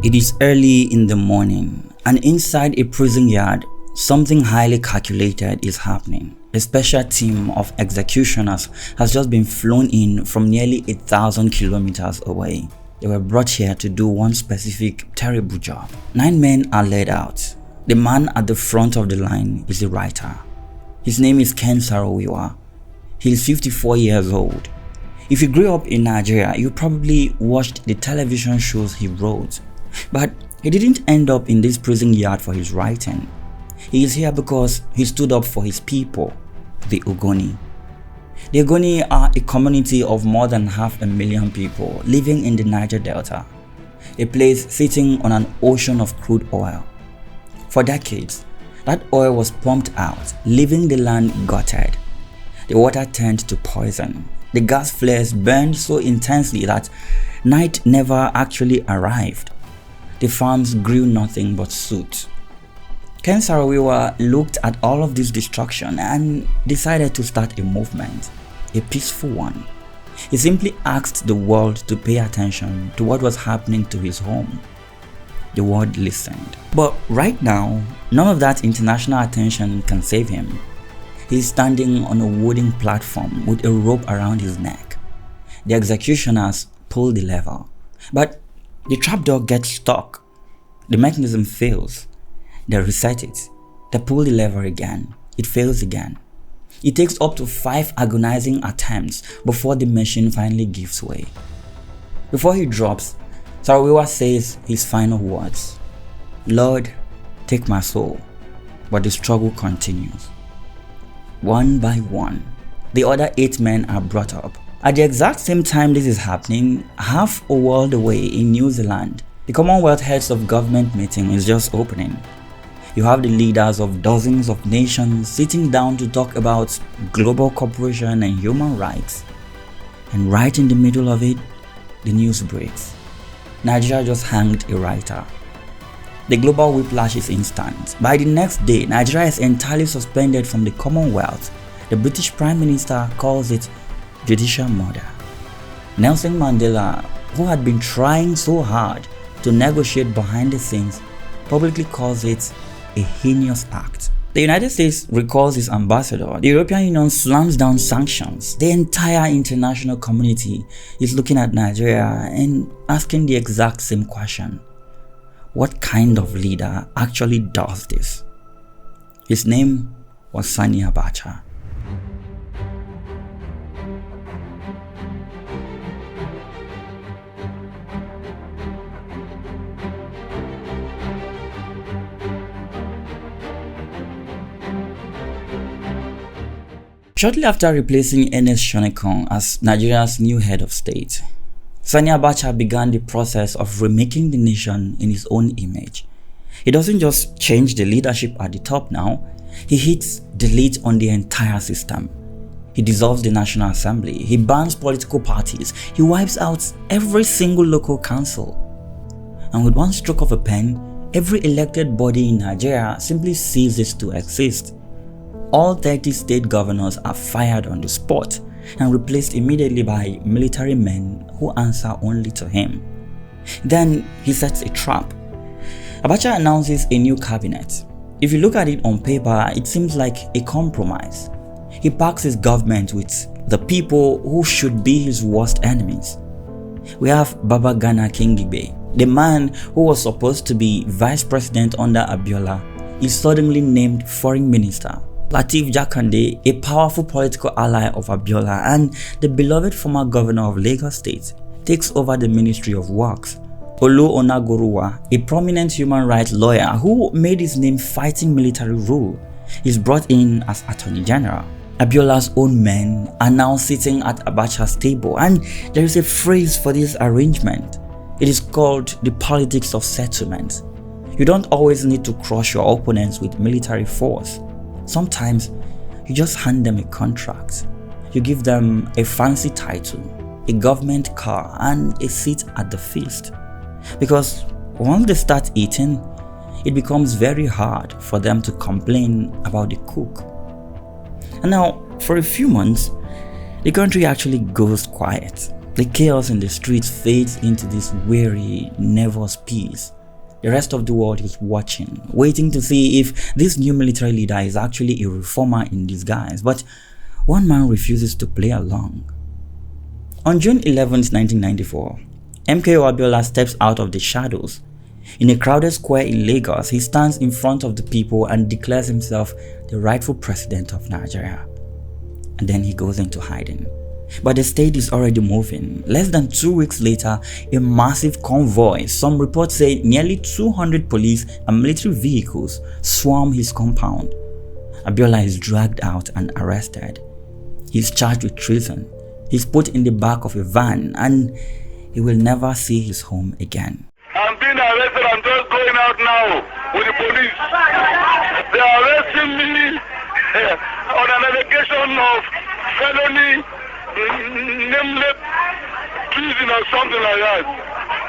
It is early in the morning, and inside a prison yard, something highly calculated is happening. A special team of executioners has just been flown in from nearly 1,000 kilometers away. They were brought here to do one specific terrible job. 9 men are led out. The man at the front of the line is a writer. His name is Ken Saro-Wiwa. He is 54 years old. If you grew up in Nigeria, you probably watched the television shows he wrote. But he didn't end up in this prison yard for his writing. He is here because he stood up for his people, the Ogoni. The Ogoni are a community of more than 500,000 people living in the Niger Delta, a place sitting on an ocean of crude oil. For decades, that oil was pumped out, leaving the land gutted. The water turned to poison. The gas flares burned so intensely that night never actually arrived. The farms grew nothing but soot. Ken Saro-Wiwa looked at all of this destruction and decided to start a movement, a peaceful one. He simply asked the world to pay attention to what was happening to his home. The world listened. But right now, none of that international attention can save him. He is standing on a wooden platform with a rope around his neck. The executioners pull the lever, but the trapdoor gets stuck. The mechanism fails. They reset it. They pull the lever again. It fails again. It takes up to 5 agonizing attempts before the machine finally gives way. Before he drops, Saro-Wiwa says his final words. "Lord, take my soul." But the struggle continues. One by one, the other 8 men are brought up. At the exact same time this is happening, half a world away in New Zealand, the Commonwealth Heads of Government meeting is just opening. You have the leaders of dozens of nations sitting down to talk about global cooperation and human rights. And right in the middle of it, the news breaks. Nigeria just hanged a writer. The global whiplash is instant. By the next day, Nigeria is entirely suspended from the Commonwealth. The British Prime Minister calls it judicial murder. Nelson Mandela, who had been trying so hard to negotiate behind the scenes, publicly calls it a heinous act. The United States recalls his ambassador. The European Union slams down sanctions. The entire international community is looking at Nigeria and asking the exact same question. What kind of leader actually does this? His name was Sani Abacha. Shortly after replacing Ernest Shonekan as Nigeria's new head of state, Sani Abacha began the process of remaking the nation in his own image. He doesn't just change the leadership at the top now, he hits delete on the entire system. He dissolves the National Assembly, he bans political parties, he wipes out every single local council. And with one stroke of a pen, every elected body in Nigeria simply ceases to exist. All 30 state governors are fired on the spot and replaced immediately by military men who answer only to him. Then he sets a trap. Abacha announces a new cabinet. If you look at it on paper, it seems like a compromise. He packs his government with the people who should be his worst enemies. We have Baba Gana Kingibe, the man who was supposed to be vice president under Bela, is suddenly named foreign minister. Lateef Jakande, a powerful political ally of Bela and the beloved former governor of Lagos State, takes over the Ministry of Works. Olu Onagoruwa, a prominent human rights lawyer who made his name fighting military rule, is brought in as Attorney General. Abiola's own men are now sitting at Abacha's table, and there is a phrase for this arrangement. It is called the politics of settlement. You don't always need to crush your opponents with military force. Sometimes you just hand them a contract. You give them a fancy title, a government car, and a seat at the feast. Because once they start eating, it becomes very hard for them to complain about the cook. And now, for a few months, the country actually goes quiet. The chaos in the streets fades into this weary, nervous peace. The rest of the world is watching, waiting to see if this new military leader is actually a reformer in disguise. But one man refuses to play along. On June 11, 1994, MKO Abiola steps out of the shadows. In a crowded square in Lagos, he stands in front of the people and declares himself the rightful president of Nigeria. And then he goes into hiding. But the state is already moving. Less than 2 weeks later, a massive convoy, some reports say nearly 200 police and military vehicles, swarm his compound. Abiola is dragged out and arrested. He's charged with treason. He's put in the back of a van and he will never see his home again. I'm being arrested. I'm just going out now with the police. They are arresting me on an allegation of felony, nameless treason or something like that.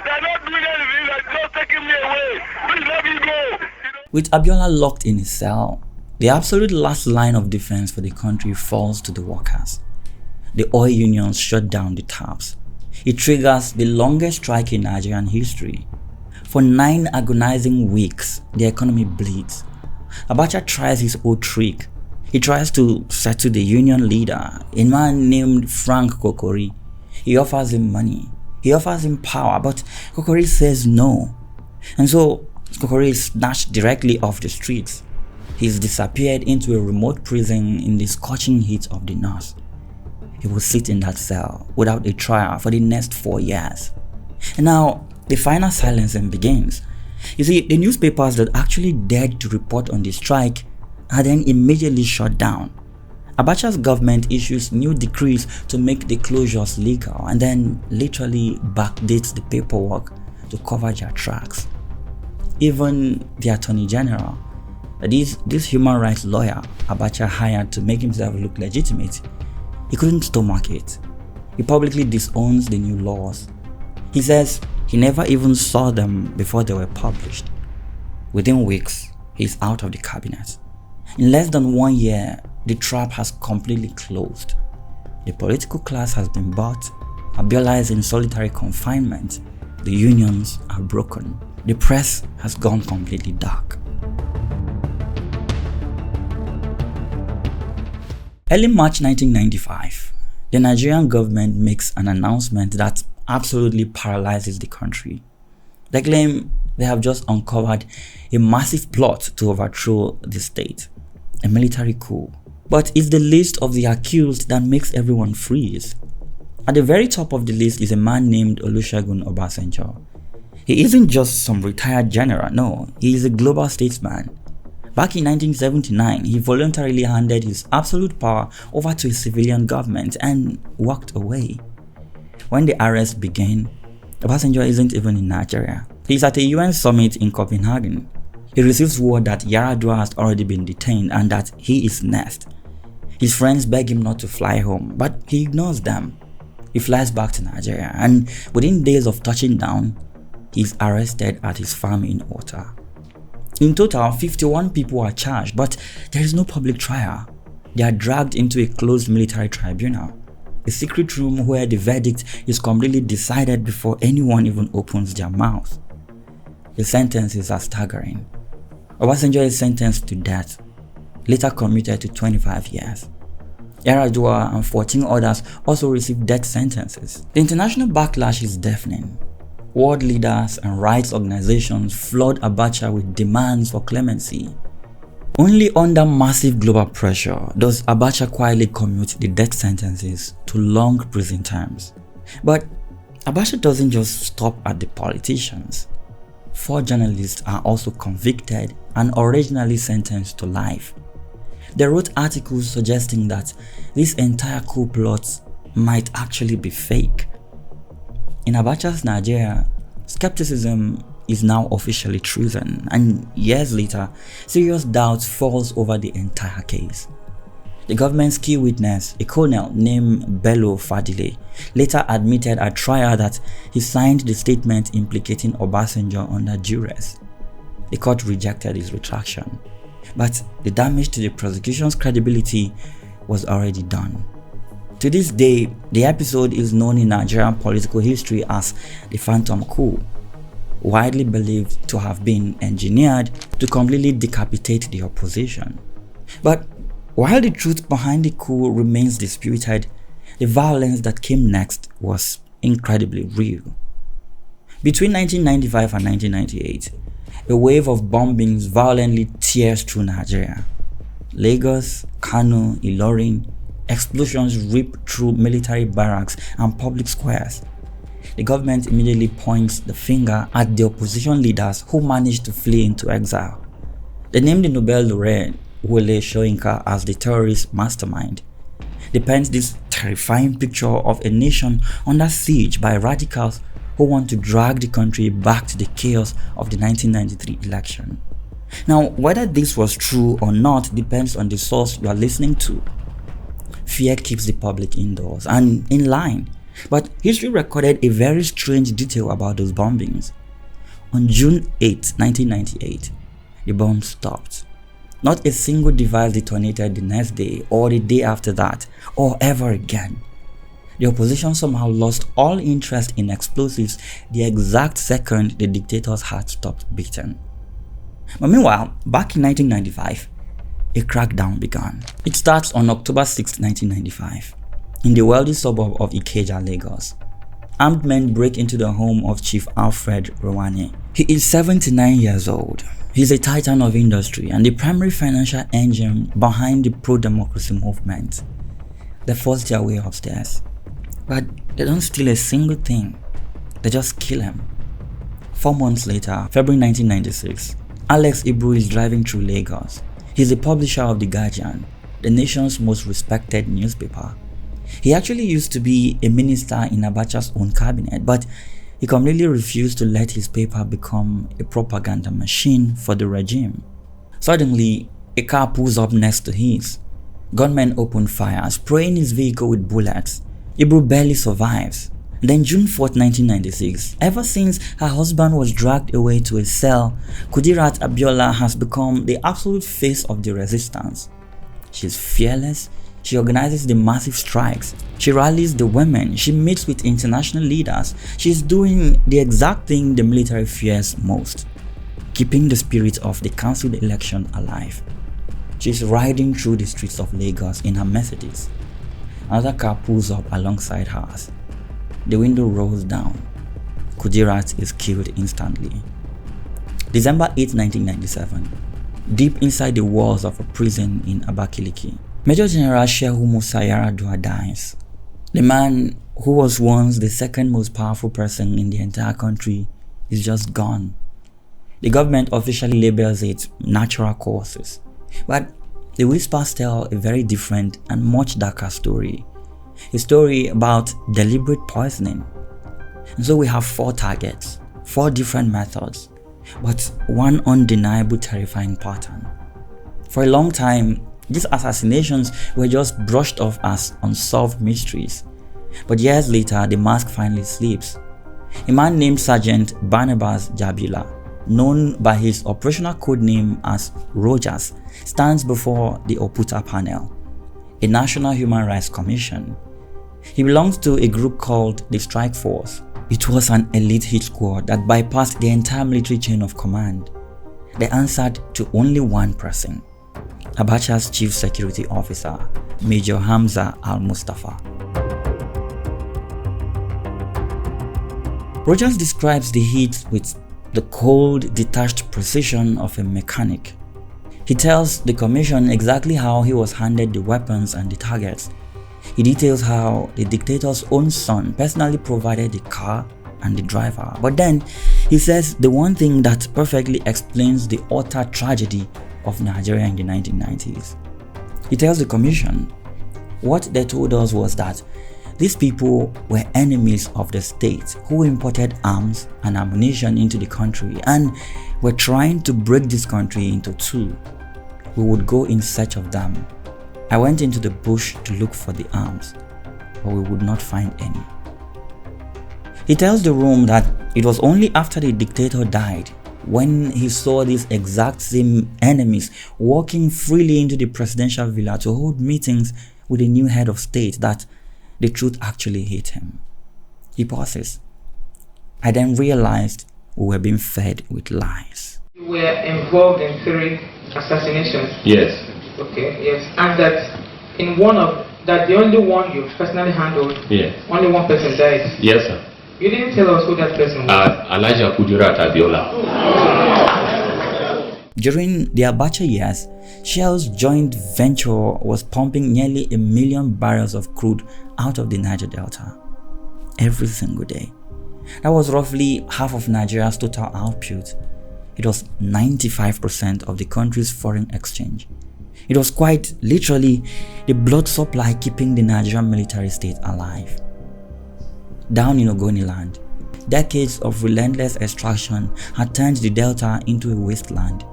They're not doing anything. They're just taking me away. Please let me go. With Abiola locked in his cell, the absolute last line of defense for the country falls to the workers. The oil unions shut down the taps. It triggers the longest strike in Nigerian history. For 9 agonizing weeks, the economy bleeds. Abacha tries his old trick. He tries to settle the union leader, a man named Frank Kokori. He offers him money. He offers him power, but Kokori says no. And so Kokori is snatched directly off the streets. He's disappeared into a remote prison in the scorching heat of the north. He will sit in that cell without a trial for the next 4 years. And now, the final silencing begins. You see, the newspapers that actually dared to report on the strike are then immediately shut down. Abacha's government issues new decrees to make the closures legal and then literally backdates the paperwork to cover their tracks. Even the Attorney General, this human rights lawyer Abacha hired to make himself look legitimate, he couldn't stomach it. He publicly disowns the new laws. He says he never even saw them before they were published. Within weeks, he's out of the cabinet. In less than 1 year, the trap has completely closed. The political class has been bought. Abiola is in solitary confinement. The unions are broken. The press has gone completely dark. Early March 1995, the Nigerian government makes an announcement that absolutely paralyzes the country. They claim they have just uncovered a massive plot to overthrow the state, a military coup. But it's the list of the accused that makes everyone freeze. At the very top of the list is a man named Olusegun Obasanjo. He isn't just some retired general, no, he is a global statesman. Back in 1979, he voluntarily handed his absolute power over to a civilian government and walked away. When the arrests began, Obasanjo isn't even in Nigeria. He's at a UN summit in Copenhagen. He receives word that Yar'Adua has already been detained and that he is next. His friends beg him not to fly home, but he ignores them. He flies back to Nigeria and within days of touching down, he's arrested at his farm in Ota. In total, 51 people are charged, but there is no public trial. They are dragged into a closed military tribunal, a secret room where the verdict is completely decided before anyone even opens their mouth. The sentences are staggering. Obasanjo is sentenced to death, later commuted to 25 years. Yar'Adua and 14 others also received death sentences. The international backlash is deafening. World leaders and rights organizations flood Abacha with demands for clemency. Only under massive global pressure does Abacha quietly commute the death sentences to long prison terms. But Abacha doesn't just stop at the politicians. 4 journalists are also convicted and originally sentenced to life. They wrote articles suggesting that this entire coup plot might actually be fake. In Abacha's Nigeria, skepticism is now officially treason, and years later, serious doubt falls over the entire case. The government's key witness, a colonel named Bela Fadile, later admitted at trial that he signed the statement implicating Obasanjo under duress. The court rejected his retraction, but the damage to the prosecution's credibility was already done. To this day, the episode is known in Nigerian political history as the Phantom Coup. widely believed to have been engineered to completely decapitate the opposition. But while the truth behind the coup remains disputed, the violence that came next was incredibly real. Between 1995 and 1998, a wave of bombings violently tears through Nigeria. Lagos, Kano, Ilorin, explosions rip through military barracks and public squares. The government immediately points the finger at the opposition leaders who managed to flee into exile. They named the Nobel laureate Wole Soyinka as the terrorist mastermind. They paint this terrifying picture of a nation under siege by radicals who want to drag the country back to the chaos of the 1993 election. Now, whether this was true or not depends on the source you are listening to. Fear keeps the public indoors and in line, but history recorded a very strange detail about those bombings. On June 8, 1998, the bomb stopped. Not a single device detonated the next day or the day after that or ever again. The opposition somehow lost all interest in explosives the exact second the dictator's heart stopped beating. But meanwhile, back in 1995, a crackdown began. It starts on October 6, 1995, in the wealthy suburb of Ikeja, Lagos. Armed men break into the home of Chief Alfred Rwanye. He is 79 years old. He's a titan of industry and the primary financial engine behind the pro-democracy movement. They force their way upstairs, but they don't steal a single thing. They just kill him. 4 months later, February 1996, Alex Ibru is driving through Lagos. He's the publisher of The Guardian, the nation's most respected newspaper. He actually used to be a minister in Abacha's own cabinet, but he completely refused to let his paper become a propaganda machine for the regime. Suddenly, a car pulls up next to his. Gunmen open fire, spraying his vehicle with bullets. Ibru barely survives. Then June 4, 1996, ever since her husband was dragged away to a cell, Kudirat Abiola has become the absolute face of the resistance. She's fearless. She organizes the massive strikes. She rallies the women. She meets with international leaders. She's doing the exact thing the military fears most, keeping the spirit of the cancelled election alive. She's riding through the streets of Lagos in her Mercedes. Another car pulls up alongside hers. The window rolls down. Kudirat is killed instantly. December 8, 1997. Deep inside the walls of a prison in Abakaliki, Major General Shehu Musa Yaradua dies. The man who was once the second most powerful person in the entire country is just gone. The government officially labels it natural causes, but the whispers tell a very different and much darker story. A story about deliberate poisoning. And so we have 4 targets, 4 different methods, but one undeniable terrifying pattern. For a long time, these assassinations were just brushed off as unsolved mysteries. But years later, the mask finally slips. A man named Sergeant Barnabas Jabila, known by his operational code name as Rogers, stands before the Oputa panel, a National Human Rights Commission. He belongs to a group called the Strike Force. It was an elite hit squad that bypassed the entire military chain of command. They answered to only one person, Abacha's chief security officer, Major Hamza al-Mustafa. Rogers describes the hit with the cold, detached precision of a mechanic. He tells the commission exactly how he was handed the weapons and the targets. He details how the dictator's own son personally provided the car and the driver. But then he says the one thing that perfectly explains the utter tragedy of Nigeria in the 1990s. He tells the commission, what they told us was that these people were enemies of the state who imported arms and ammunition into the country and were trying to break this country into 2. We would go in search of them. I went into the bush to look for the arms, but we would not find any. He tells the room that it was only after the dictator died, when he saw these exact same enemies walking freely into the presidential villa to hold meetings with the new head of state, that the truth actually hit him. He pauses. I then realized we were being fed with lies. You were involved in 3 assassinations. Yes. Okay, yes. And that in one of that, the only one you personally handled, Yes. only one person died. Yes, sir. You didn't tell us who that person was. Elijah Kudirat Bela. During the Abacha years, Shell's joint venture was pumping nearly 1 million barrels of crude out of the Niger Delta every single day. That was roughly half of Nigeria's total output. It was 95% of the country's foreign exchange. It was quite literally the blood supply keeping the Nigerian military state alive. Down in Ogoniland, decades of relentless extraction had turned the delta into a wasteland.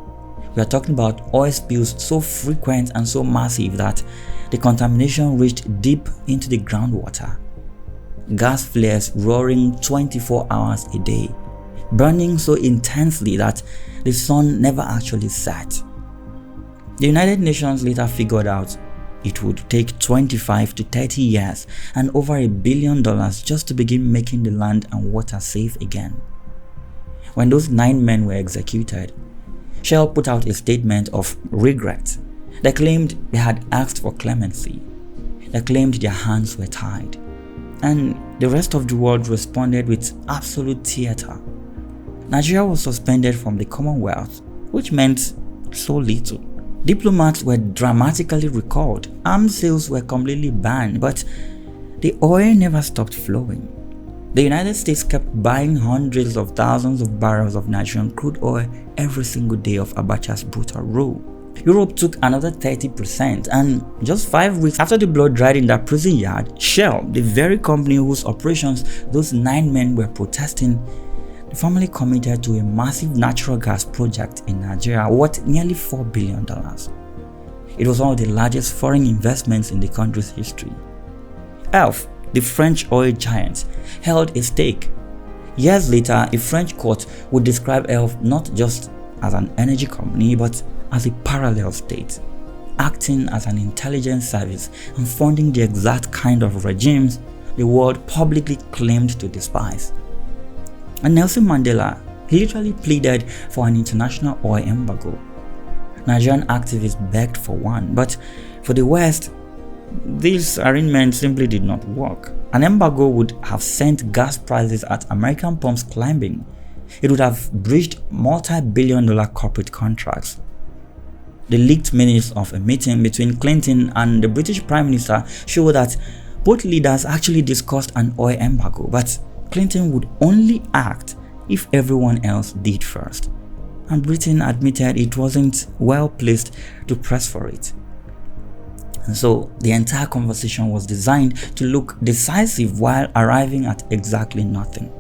We are talking about oil spills so frequent and so massive that the contamination reached deep into the groundwater. Gas flares roaring 24 hours a day, burning so intensely that the sun never actually set. The United Nations later figured out it would take 25 to 30 years and over $1 billion just to begin making the land and water safe again. When those 9 men were executed, Shell put out a statement of regret. They claimed they had asked for clemency. They claimed their hands were tied. And the rest of the world responded with absolute theater. Nigeria was suspended from the Commonwealth, which meant so little. Diplomats were dramatically recalled. Arms sales were completely banned, but the oil never stopped flowing. The United States kept buying hundreds of thousands of barrels of Nigerian crude oil every single day of Abacha's brutal rule. Europe took another 30%, and just 5 weeks after the blood dried in that prison yard, Shell, the very company whose operations those 9 men were protesting, the family committed to a massive natural gas project in Nigeria worth nearly $4 billion. It was one of the largest foreign investments in the country's history. ELF, the French oil giant, held a stake. Years later, a French court would describe ELF not just as an energy company but as a parallel state, acting as an intelligence service and funding the exact kind of regimes the world publicly claimed to despise. And Nelson Mandela, he literally pleaded for an international oil embargo. Nigerian activists begged for one, but for the West, this arrangement simply did not work. An embargo would have sent gas prices at American pumps climbing. It would have breached multi-billion-dollar corporate contracts. The leaked minutes of a meeting between Clinton and the British Prime Minister show that both leaders actually discussed an oil embargo, but Clinton would only act if everyone else did first. And Britain admitted it wasn't well placed to press for it. And so the entire conversation was designed to look decisive while arriving at exactly nothing.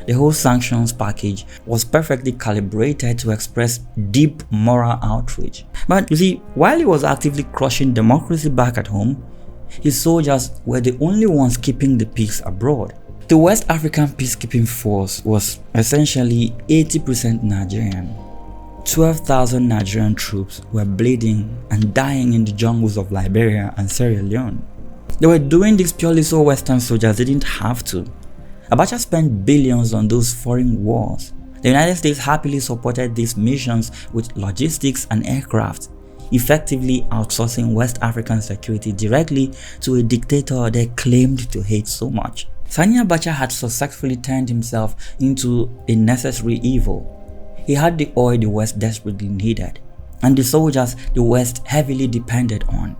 The whole sanctions package was perfectly calibrated to express deep moral outrage. But you see, while he was actively crushing democracy back at home, his soldiers were the only ones keeping the peace abroad. The West African peacekeeping force was essentially 80% Nigerian. 12,000 Nigerian troops were bleeding and dying in the jungles of Liberia and Sierra Leone. They were doing this purely so Western soldiers didn't have to. Abacha spent billions on those foreign wars. The United States happily supported these missions with logistics and aircraft, effectively outsourcing West African security directly to a dictator they claimed to hate so much. Sani Abacha had successfully turned himself into a necessary evil. He had the oil the West desperately needed, and the soldiers the West heavily depended on.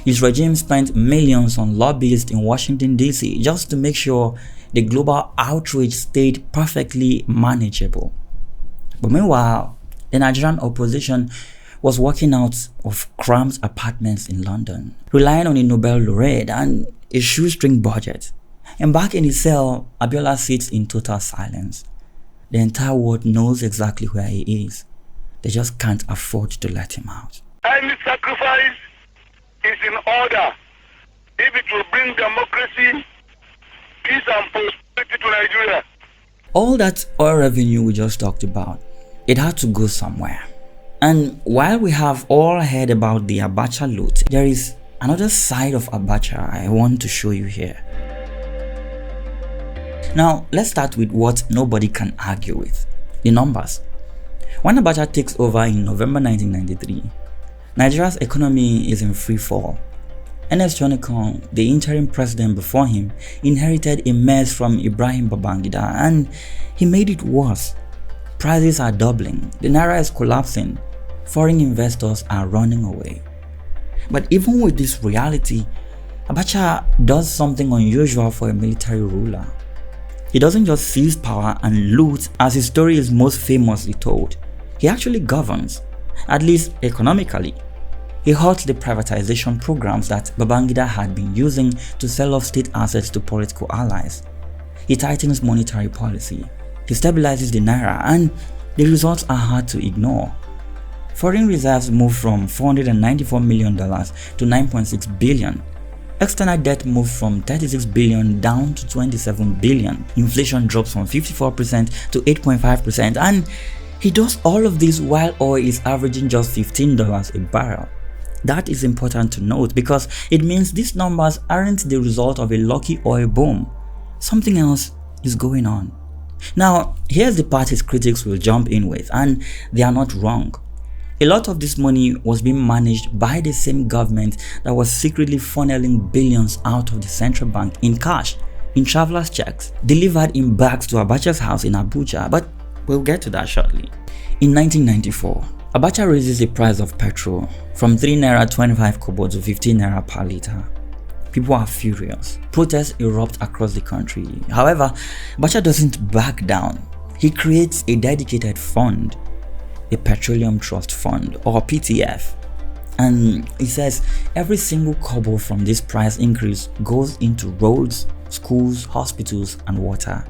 His regime spent millions on lobbyists in Washington, D.C. just to make sure the global outrage stayed perfectly manageable. But meanwhile, the Nigerian opposition was working out of cramped apartments in London, relying on a Nobel laureate and a shoestring budget. And back in his cell, Abiola sits in total silence. The entire world knows exactly where he is. They just can't afford to let him out. Any sacrifice is in order if it will bring democracy, peace and prosperity to Nigeria. All that oil revenue we just talked about, it had to go somewhere. And while we have all heard about the Abacha loot, there is another side of Abacha I want to show you here. Now, let's start with what nobody can argue with, the numbers. When Abacha takes over in November 1993, Nigeria's economy is in free fall. Ernest Shonekan, the interim president before him, inherited a mess from Ibrahim Babangida, and he made it worse. Prices are doubling, the naira is collapsing, foreign investors are running away. But even with this reality, Abacha does something unusual for a military ruler. He doesn't just seize power and loot as his story is most famously told. He actually governs, at least economically. He halts the privatization programs that Babangida had been using to sell off state assets to political allies. He tightens monetary policy. He stabilizes the naira, and the results are hard to ignore. Foreign reserves moved from $494 million to $9.6 billion. External debt moved from $36 billion down to $27 billion. Inflation drops from 54% to 8.5%, and he does all of this while oil is averaging just $15 a barrel. That is important to note because it means these numbers aren't the result of a lucky oil boom. Something else is going on. Now, here's the part his critics will jump in with, and they are not wrong. A lot of this money was being managed by the same government that was secretly funneling billions out of the central bank in cash, in travelers' checks, delivered in bags to Abacha's house in Abuja, but we'll get to that shortly. In 1994, Abacha raises the price of petrol from 3 naira 25 kobo to 15 naira per litre. People are furious. Protests erupt across the country. However, Abacha doesn't back down. He creates a dedicated fund, a Petroleum Trust Fund, or PTF. And he says every single kobo from this price increase goes into roads, schools, hospitals, and water.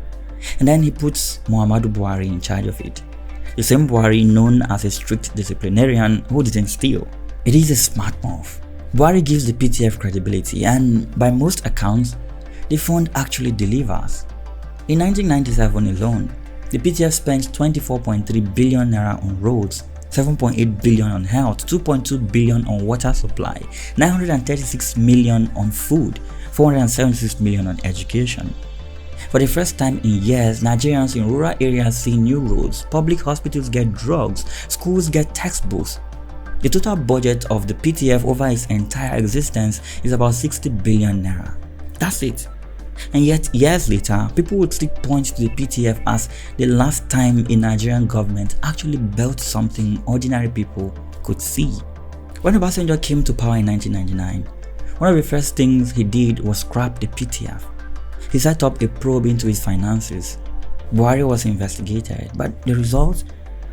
And then he puts Muhammadu Buhari in charge of it. The same Buhari known as a strict disciplinarian who didn't steal. It is a smart move. Buhari gives the PTF credibility, and by most accounts, the fund actually delivers. In 1997 alone, the PTF spent 24.3 billion naira on roads, 7.8 billion on health, 2.2 billion on water supply, 936 million on food, 476 million on education. For the first time in years, Nigerians in rural areas see new roads, public hospitals get drugs, schools get textbooks. The total budget of the PTF over its entire existence is about 60 billion naira. That's it. And yet, years later, people would still point to the PTF as the last time a Nigerian government actually built something ordinary people could see. When Obasanjo came to power in 1999, one of the first things he did was scrap the PTF. He set up a probe into his finances. Buhari was investigated, but the result?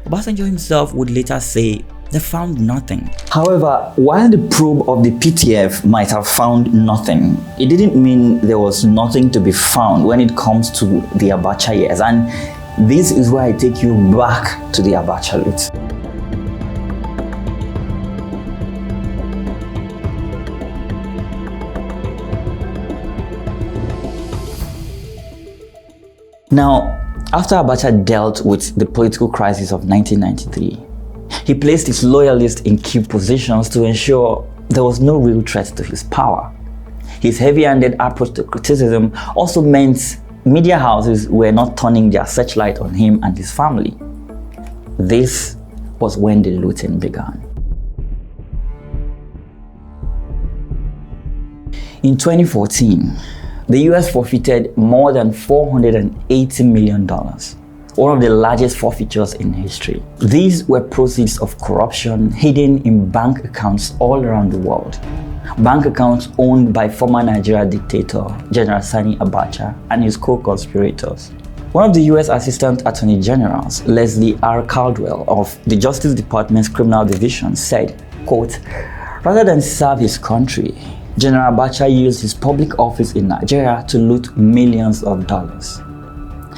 Obasanjo himself would later say they found nothing. However, while the probe of the PTF might have found nothing, it didn't mean there was nothing to be found when it comes to the Abacha years. And this is where I take you back to the Abacha roots. Now, after Abacha dealt with the political crisis of 1993, he placed his loyalists in key positions to ensure there was no real threat to his power. His heavy-handed approach to criticism also meant media houses were not turning their searchlight on him and his family. This was when the looting began. In 2014, the US forfeited more than $480 million, one of the largest forfeitures in history. These were proceeds of corruption hidden in bank accounts all around the world. Bank accounts owned by former Nigeria dictator General Sani Abacha and his co-conspirators. One of the US Assistant Attorney Generals, Leslie R. Caldwell of the Justice Department's Criminal Division said, quote, "Rather than serve his country, General Abacha used his public office in Nigeria to loot millions of dollars."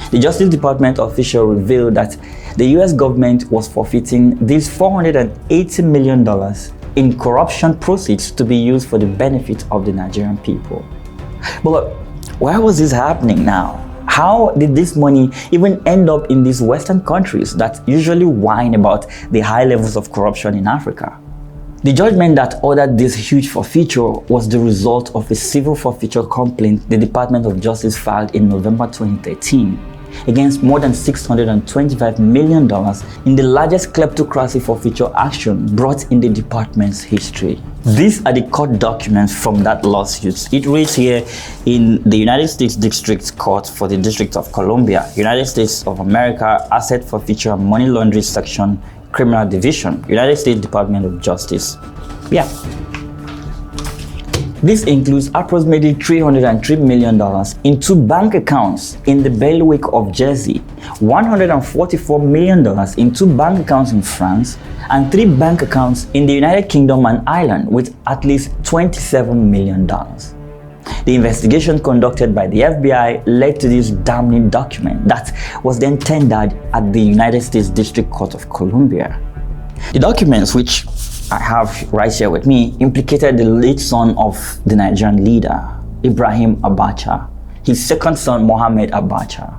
The Justice Department official revealed that the US government was forfeiting these $480 million in corruption proceeds to be used for the benefit of the Nigerian people. But why was this happening now? How did this money even end up in these Western countries that usually whine about the high levels of corruption in Africa? The judgment that ordered this huge forfeiture was the result of a civil forfeiture complaint the Department of Justice filed in November 2013 against more than $625 million in the largest kleptocracy forfeiture action brought in the department's history. These are the court documents from that lawsuit. It reads here in the United States District Court for the District of Columbia, United States of America, Asset Forfeiture and Money Laundering Section, Criminal Division, United States Department of Justice. Yeah. This includes approximately $303 million in 2 bank accounts in the bailiwick of Jersey, $144 million in 2 bank accounts in France, and 3 bank accounts in the United Kingdom and Ireland with at least $27 million. The investigation conducted by the FBI led to this damning document that was then tendered at the United States District Court of Columbia. The documents, which I have right here with me, implicated the late son of the Nigerian leader, Ibrahim Abacha, his second son, Mohammed Abacha,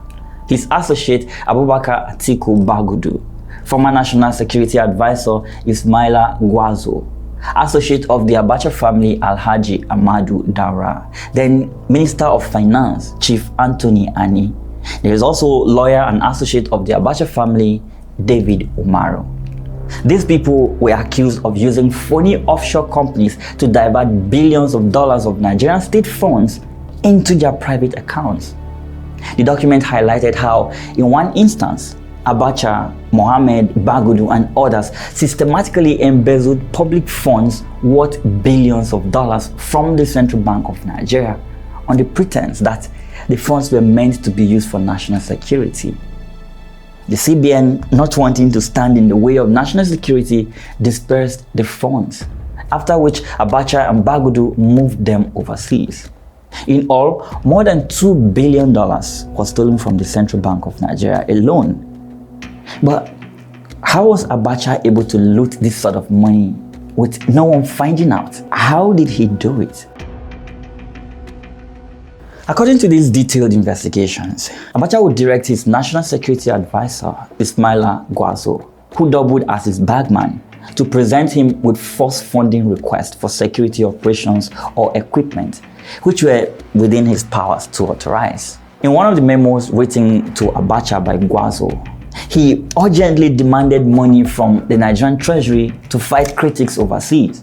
his associate, Abubakar Atiku Bagudu, former National Security Advisor, Ismaila Gwazo, associate of the Abacha family, Alhaji Amadu Daura, then Minister of Finance, Chief Anthony Ani. There is also lawyer and associate of the Abacha family, David Umaru. These people were accused of using phony offshore companies to divert billions of dollars of Nigerian state funds into their private accounts. The document highlighted how, in one instance, Abacha, Mohammed, Bagudu, and others systematically embezzled public funds worth billions of dollars from the Central Bank of Nigeria on the pretense that the funds were meant to be used for national security. The CBN, not wanting to stand in the way of national security, dispersed the funds, after which Abacha and Bagudu moved them overseas. In all, more than $2 billion was stolen from the Central Bank of Nigeria alone. But how was Abacha able to loot this sort of money with no one finding out? How did he do it? According to these detailed investigations, Abacha would direct his National Security Advisor, Ismaila Gwazo, who doubled as his bagman, to present him with false funding requests for security operations or equipment, which were within his powers to authorize. In one of the memos written to Abacha by Gwazo, he urgently demanded money from the Nigerian Treasury to fight critics overseas.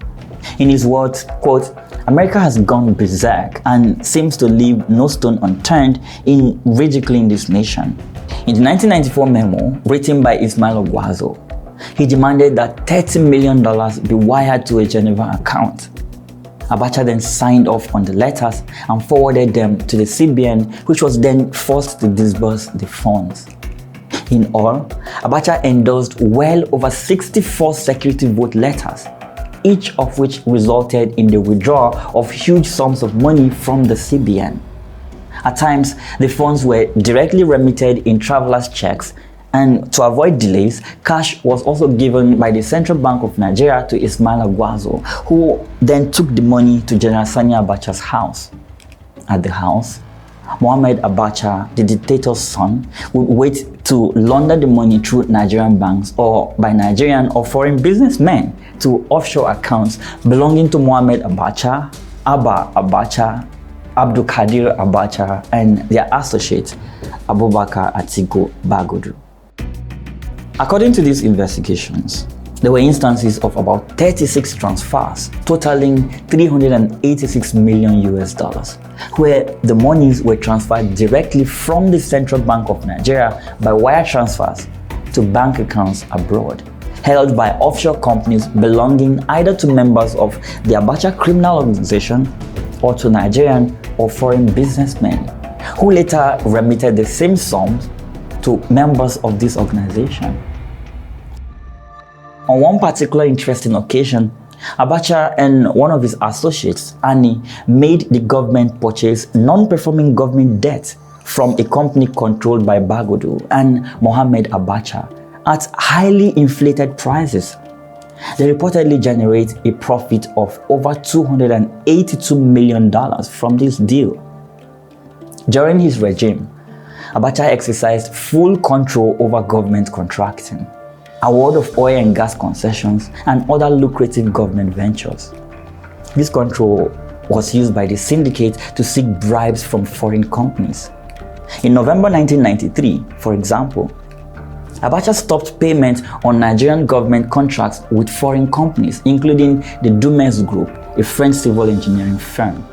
In his words, quote, "America has gone berserk and seems to leave no stone unturned in ridiculing this nation." In the 1994 memo written by Ismail Gwazo, he demanded that $30 million be wired to a Geneva account. Abacha then signed off on the letters and forwarded them to the CBN, which was then forced to disburse the funds. In all, Abacha endorsed well over 64 security vote letters, each of which resulted in the withdrawal of huge sums of money from the CBN. At times, the funds were directly remitted in travelers' checks, and to avoid delays, cash was also given by the Central Bank of Nigeria to Ismaila Gwazo, who then took the money to General Sani Abacha's house. At the house, Mohammed Abacha, the dictator's son, would wait to launder the money through Nigerian banks or by Nigerian or foreign businessmen to offshore accounts belonging to Mohammed Abacha, Abba Abacha, Abdul Kadir Abacha, and their associate, Abubakar Atiku Bagudu. According to these investigations, there were instances of about 36 transfers totaling $386 million where the monies were transferred directly from the Central Bank of Nigeria by wire transfers to bank accounts abroad, held by offshore companies belonging either to members of the Abacha criminal organization or to Nigerian or foreign businessmen, who later remitted the same sums to members of this organization. On one particular interesting occasion, Abacha and one of his associates, Ani, made the government purchase non-performing government debt from a company controlled by Bagudu and Mohammed Abacha at highly inflated prices. They reportedly generate a profit of over $282 million from this deal. During his regime, Abacha exercised full control over government contracting. award of oil and gas concessions, and other lucrative government ventures. This control was used by the syndicate to seek bribes from foreign companies. In November 1993, for example, Abacha stopped payment on Nigerian government contracts with foreign companies, including the Dumes Group, a French civil engineering firm.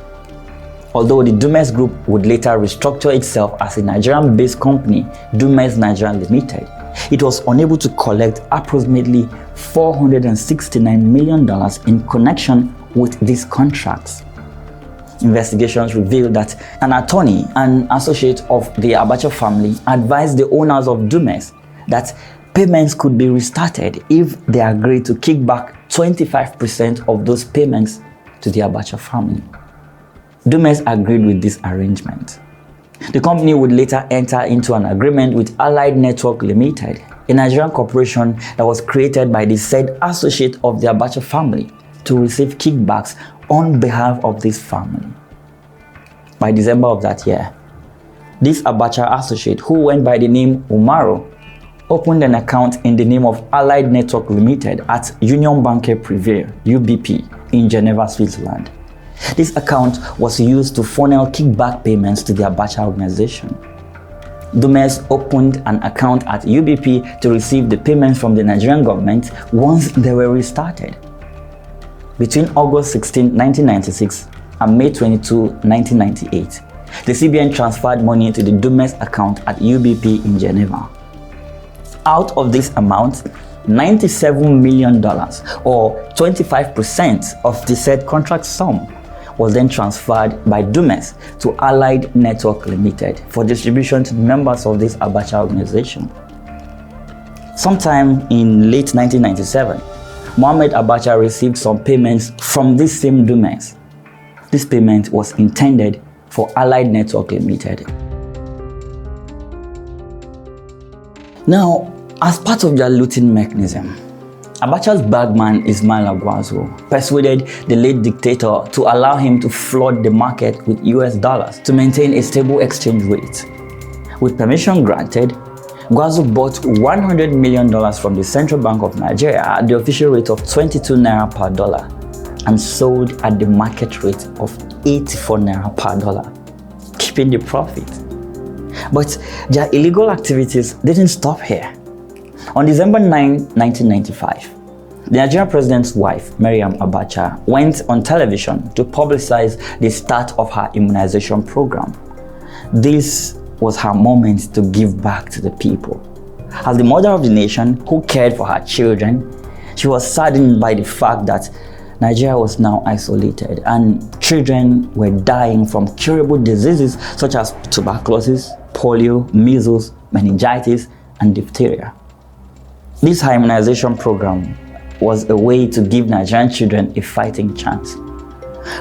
Although the Dumes Group would later restructure itself as a Nigerian-based company, Dumes Nigeria Limited, it was unable to collect approximately $469 million in connection with these contracts. Investigations revealed that an attorney and associate of the Abacha family advised the owners of Dumes that payments could be restarted if they agreed to kick back 25% of those payments to the Abacha family. Dumes agreed with this arrangement. The company would later enter into an agreement with Allied Network Limited, a Nigerian corporation that was created by the said associate of the Abacha family to receive kickbacks on behalf of this family. By December of that year, this Abacha associate, who went by the name Umaro, opened an account in the name of Allied Network Limited at Union Banque Privée, UBP, in Geneva, Switzerland. This account was used to funnel kickback payments to the Abacha organization. Dumes opened an account at UBP to receive the payments from the Nigerian government once they were restarted. Between August 16, 1996 and May 22, 1998, the CBN transferred money to the Dumes account at UBP in Geneva. Out of this amount, $97 million, or 25% of the said contract sum, was then transferred by Dumes to Allied Network Limited for distribution to the members of this Abacha organization. Sometime in late 1997, Mohamed Abacha received some payments from this same Dumes. This payment was intended for Allied Network Limited. Now, as part of their looting mechanism, Abacha's bagman Ismail Agwazo persuaded the late dictator to allow him to flood the market with US dollars to maintain a stable exchange rate. With permission granted, Gwazo bought $100 million from the Central Bank of Nigeria at the official rate of 22 naira per dollar and sold at the market rate of 84 naira per dollar, keeping the profit. But their illegal activities didn't stop here. On December 9, 1995, the Nigerian president's wife, Mariam Abacha, went on television to publicize the start of her immunization program. This was her moment to give back to the people. As the mother of the nation who cared for her children, she was saddened by the fact that Nigeria was now isolated and children were dying from curable diseases such as tuberculosis, polio, measles, meningitis, and diphtheria. This immunization program was a way to give Nigerian children a fighting chance.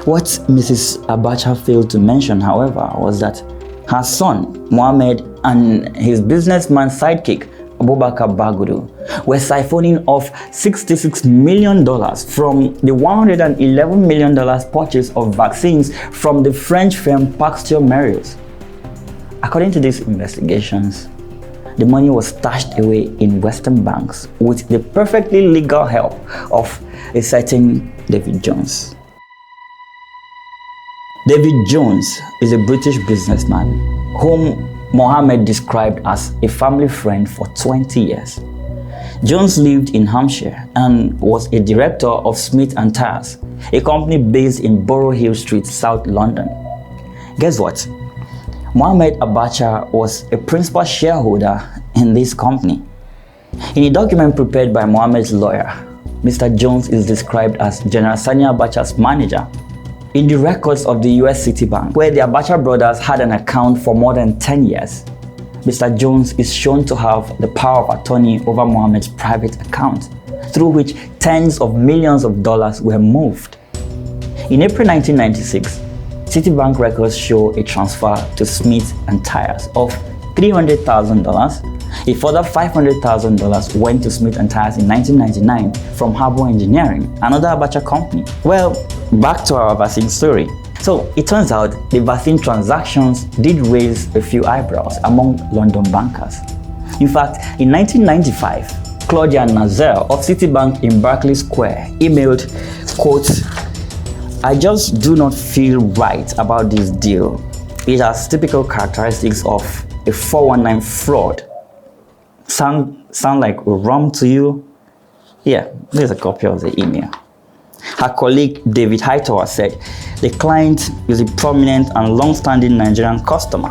What Mrs. Abacha failed to mention, however, was that her son, Mohammed, and his businessman sidekick, Abubakar Bagudu, were siphoning off $66 million from the $111 million purchase of vaccines from the French firm Pasteur Merios. According to these investigations, the money was stashed away in Western banks with the perfectly legal help of a certain David Jones. David Jones is a British businessman whom Mohammed described as a family friend for 20 years. Jones lived in Hampshire and was a director of Smith & Tyres, a company based in Borough Hill Street, South London. Guess what? Mohamed Abacha was a principal shareholder in this company. In a document prepared by Mohamed's lawyer, Mr. Jones is described as General Sani Abacha's manager. In the records of the US Citibank, where the Abacha brothers had an account for more than 10 years, Mr. Jones is shown to have the power of attorney over Mohamed's private account, through which tens of millions of dollars were moved. In April 1996, Citibank records show a transfer to Smith & Tyres of $300,000. A further $500,000 went to Smith & Tyres in 1999 from Harbour Engineering, another Abacha company. Well, back to our vaccine story. So it turns out the vaccine transactions did raise a few eyebrows among London bankers. In fact, in 1995, Claudia Nazer of Citibank in Berkeley Square emailed, quote, "I just do not feel right about this deal. It has typical characteristics of a 419 fraud. Sound like rum to you?" Yeah, there's a copy of the email. Her colleague David Hightower said the client is a prominent and long-standing Nigerian customer.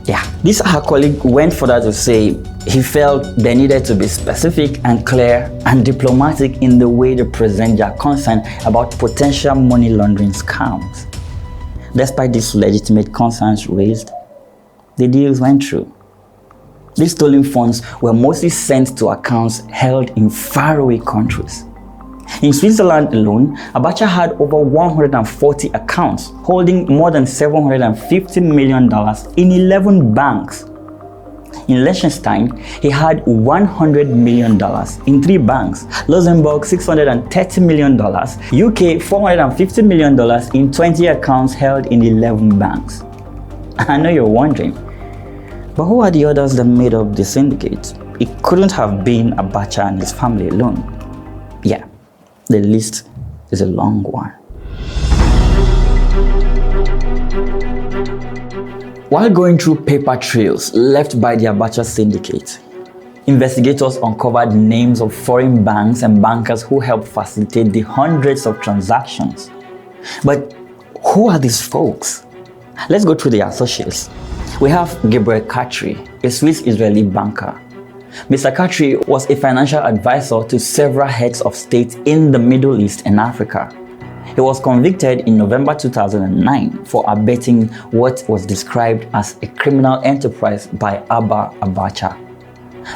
Yeah, this her colleague went further to say he felt they needed to be specific and clear and diplomatic in the way they present their concern about potential money laundering scams. Despite these legitimate concerns raised, the deals went through. These stolen funds were mostly sent to accounts held in faraway countries. In Switzerland alone, Abacha had over 140 accounts holding more than $750 million in 11 banks. In Liechtenstein, he had $100 million in 3 banks, Luxembourg $630 million, UK $450 million in 20 accounts held in 11 banks. I know you're wondering, but who are the others that made up the syndicate? It couldn't have been Abacha and his family alone. Yeah, the list is a long one. While going through paper trails left by the Abacha syndicate, investigators uncovered names of foreign banks and bankers who helped facilitate the hundreds of transactions. But who are these folks? Let's go through the associates. We have Gabriel Katri, a Swiss-Israeli banker. Mr. Katri was a financial advisor to several heads of state in the Middle East and Africa. He was convicted in November 2009 for abetting what was described as a criminal enterprise by Abba Abacha.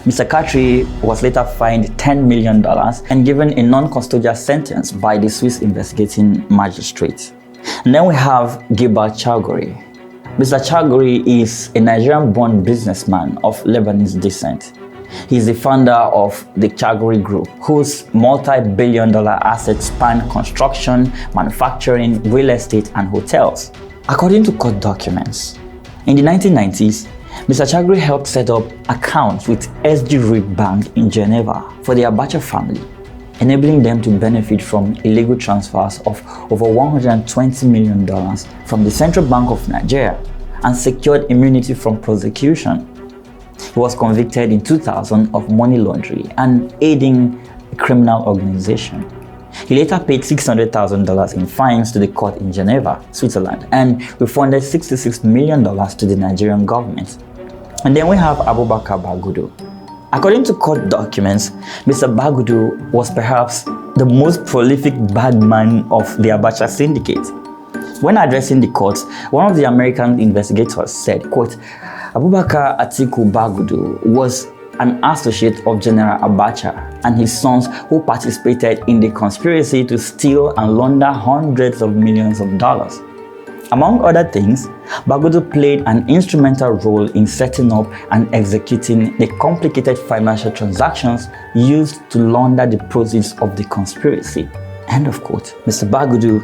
Mr. Katri was later fined $10 million and given a non-custodial sentence by the Swiss investigating magistrate. And then we have Gilbert Chagori. Mr. Chagori is a Nigerian-born businessman of Lebanese descent. He is the founder of the Chagori Group, whose multi-billion-dollar assets span construction, manufacturing, real estate, and hotels. According to court documents, in the 1990s, Mr. Chagori helped set up accounts with SG Reed Bank in Geneva for the Abacha family, enabling them to benefit from illegal transfers of over $120 million from the Central Bank of Nigeria and secured immunity from prosecution. He was convicted in 2000 of money laundering and aiding a criminal organization. He later paid $600,000 in fines to the court in Geneva, Switzerland, and refunded $66 million to the Nigerian government. And then we have Abubakar Bagudu. According to court documents, Mr. Bagudu was perhaps the most prolific bagman of the Abacha syndicate. When addressing the court, one of the American investigators said, quote, "Abubakar Atiku Bagudu was an associate of General Abacha and his sons who participated in the conspiracy to steal and launder hundreds of millions of dollars. Among other things, Bagudu played an instrumental role in setting up and executing the complicated financial transactions used to launder the proceeds of the conspiracy." End of quote. Mr. Bagudu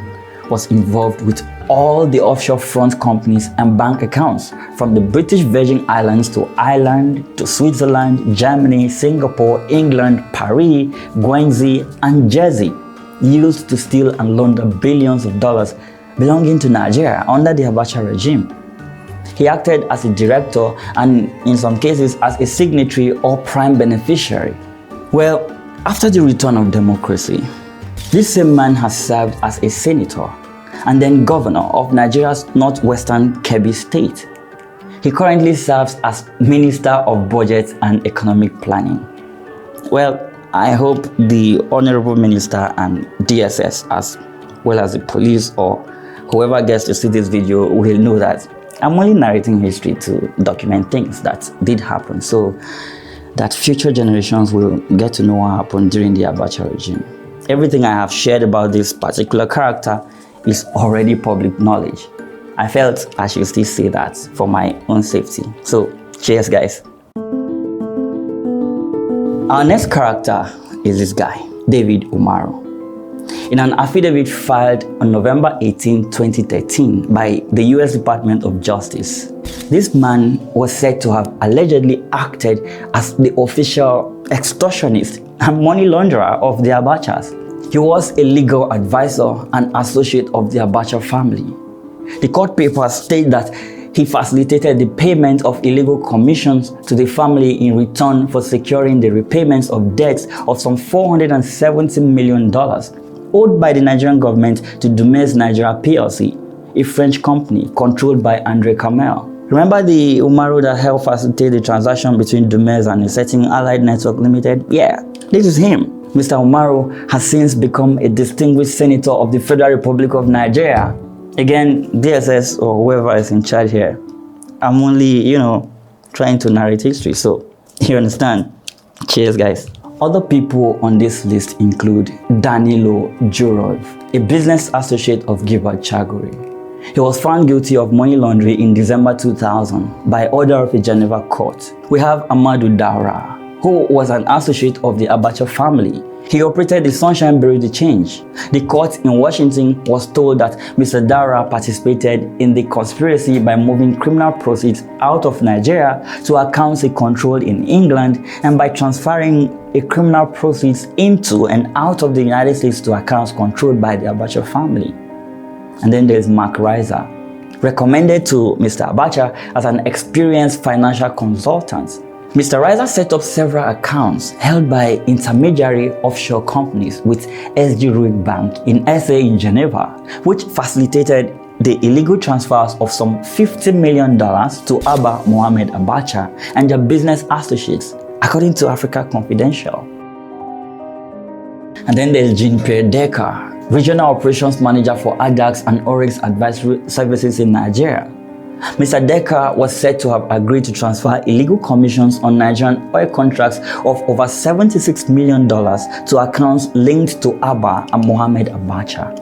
was involved with all the offshore front companies and bank accounts from the British Virgin Islands to Ireland to Switzerland, Germany, Singapore, England, Paris, Guernsey, and Jersey, used to steal and launder billions of dollars belonging to Nigeria under the Abacha regime. He acted as a director and in some cases as a signatory or prime beneficiary. Well, after the return of democracy, this same man has served as a senator and then governor of Nigeria's northwestern Kebbi state. He currently serves as Minister of Budget and Economic Planning. Well, I hope the Honorable Minister and DSS, as well as the police or whoever gets to see this video, will know that I'm only narrating history to document things that did happen so that future generations will get to know what happened during the Abacha regime. Everything I have shared about this particular character is already public knowledge. I felt I should still say that for my own safety. So, cheers guys. Our next character is this guy, David Umaru. In an affidavit filed on November 18, 2013 by the US Department of Justice, this man was said to have allegedly acted as the official extortionist and money launderer of the Abachas. He was a legal advisor and associate of the Abacha family. The court papers state that he facilitated the payment of illegal commissions to the family in return for securing the repayments of debts of some $470 million owed by the Nigerian government to Dumez Nigeria PLC, a French company controlled by Andre Kamel. Remember the Umaru that helped facilitate the transaction between Dumez and a certain Allied Network Limited? Yeah, this is him. Mr. Umaru has since become a distinguished senator of the Federal Republic of Nigeria. Again, DSS or whoever is in charge here, I'm only, trying to narrate history, so you understand. Cheers, guys. Other people on this list include Danilo Jurov, a business associate of Gilbert Chagori. He was found guilty of money laundering in December 2000 by order of a Geneva court. We have Amadou Daura, who was an associate of the Abacha family. He operated the Sunshine Bureau de Change. The court in Washington was told that Mr. Daura participated in the conspiracy by moving criminal proceeds out of Nigeria to accounts he controlled in England and by transferring a criminal proceeds into and out of the United States to accounts controlled by the Abacha family. And then there's Mark Reiser, recommended to Mr. Abacha as an experienced financial consultant. Mr. Reiser set up several accounts held by intermediary offshore companies with SG Ruik Bank in SA in Geneva, which facilitated the illegal transfers of some $50 million to Abba Mohamed Abacha and their business associates, according to Africa Confidential. And then there's Jean-Pierre Decker, Regional Operations Manager for ADAX and Oryx Advisory Services in Nigeria. Mr. Decker was said to have agreed to transfer illegal commissions on Nigerian oil contracts of over $76 million to accounts linked to Abba and Mohamed Abacha.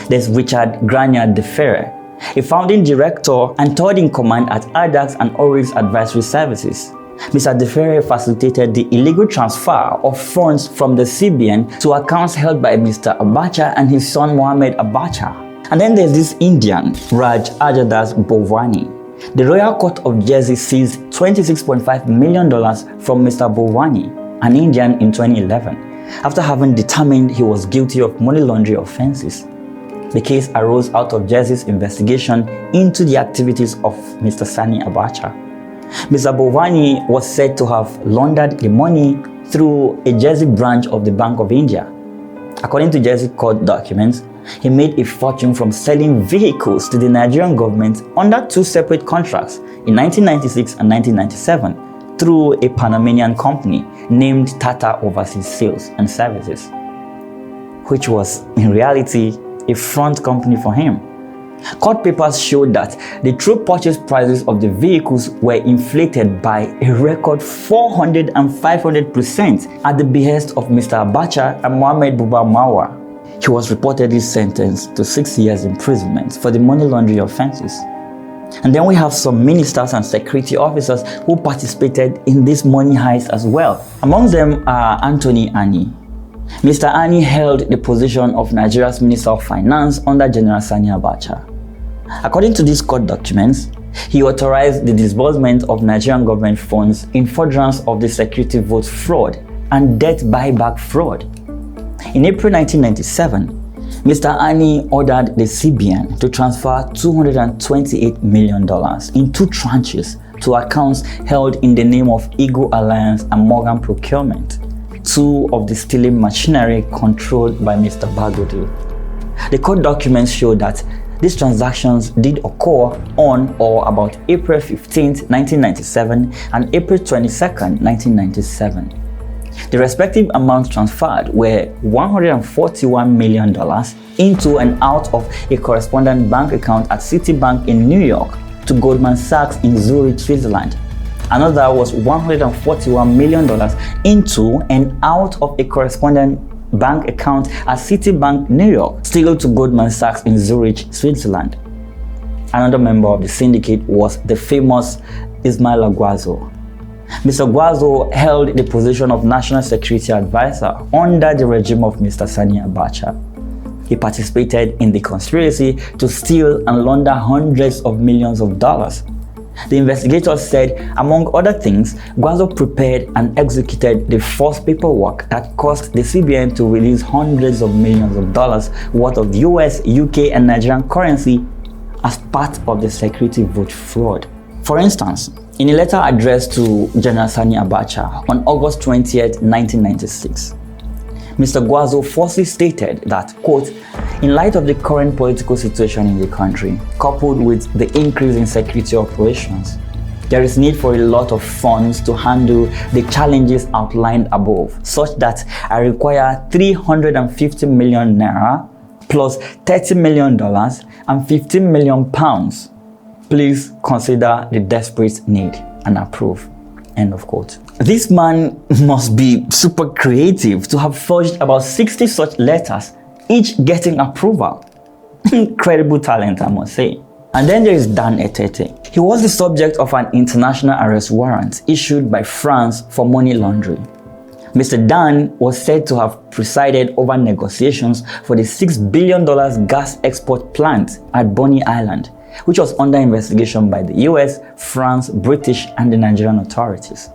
There's Richard Grania Defere, a founding director and third in command at ADAX and Oryx Advisory Services. Mr. Defere facilitated the illegal transfer of funds from the CBN to accounts held by Mr. Abacha and his son Mohamed Abacha. And then there's this Indian, Raj Ajadas Bhovani. The Royal Court of Jersey seized $26.5 million from Mr. Bhovani, an Indian, in 2011, after having determined he was guilty of money laundering offenses. The case arose out of Jersey's investigation into the activities of Mr. Sani Abacha. Mr. Bhovani was said to have laundered the money through a Jersey branch of the Bank of India. According to Jersey court documents, he made a fortune from selling vehicles to the Nigerian government under two separate contracts in 1996 and 1997 through a Panamanian company named Tata Overseas Sales and Services, which was in reality a front company for him. Court papers showed that the true purchase prices of the vehicles were inflated by a record 400 and 500% at the behest of Mr. Abacha and Mohamed Buba Marwa. He was reportedly sentenced to 6 years imprisonment for the money laundering offenses. And then we have some ministers and security officers who participated in this money heist as well. Among them are Anthony Ani. Mr. Ani held the position of Nigeria's Minister of Finance under General Sani Abacha. According to these court documents, he authorized the disbursement of Nigerian government funds in furtherance of the security vote fraud and debt buyback fraud. In April 1997, Mr. Ani ordered the CBN to transfer $228 million in two tranches to accounts held in the name of Eagle Alliance and Morgan Procurement, two of the stealing machinery controlled by Mr. Bagodu. The court documents show that these transactions did occur on or about April 15, 1997 and April 22, 1997. The respective amounts transferred were $141 million into and out of a correspondent bank account at Citibank in New York to Goldman Sachs in Zurich, Switzerland. Another was $141 million into and out of a correspondent bank account at Citibank, New York, still to Goldman Sachs in Zurich, Switzerland. Another member of the syndicate was the famous Ismail Aguazo. Mr. Aguazo held the position of National Security Advisor under the regime of Mr. Sani Abacha. He participated in the conspiracy to steal and launder hundreds of millions of dollars. The investigators said, among other things, Gwazo prepared and executed the false paperwork that caused the CBN to release hundreds of millions of dollars worth of US, UK, and Nigerian currency as part of the security vote fraud. For instance, in a letter addressed to General Sani Abacha on August 20th, 1996, Mr. Gwazo falsely stated that, quote, in light of the current political situation in the country, coupled with the increase in security operations, there is need for a lot of funds to handle the challenges outlined above, such that I require 350 million naira plus $30 million and 15 million pounds. Please consider the desperate need and approve. End of quote. This man must be super creative to have forged about 60 such letters, each getting approval. Incredible talent, I must say. And then there is Dan Etete. He was the subject of an international arrest warrant issued by France for money laundering. Mr. Dan was said to have presided over negotiations for the $6 billion gas export plant at Bonny Island, which was under investigation by the US, France, British, and the Nigerian authorities.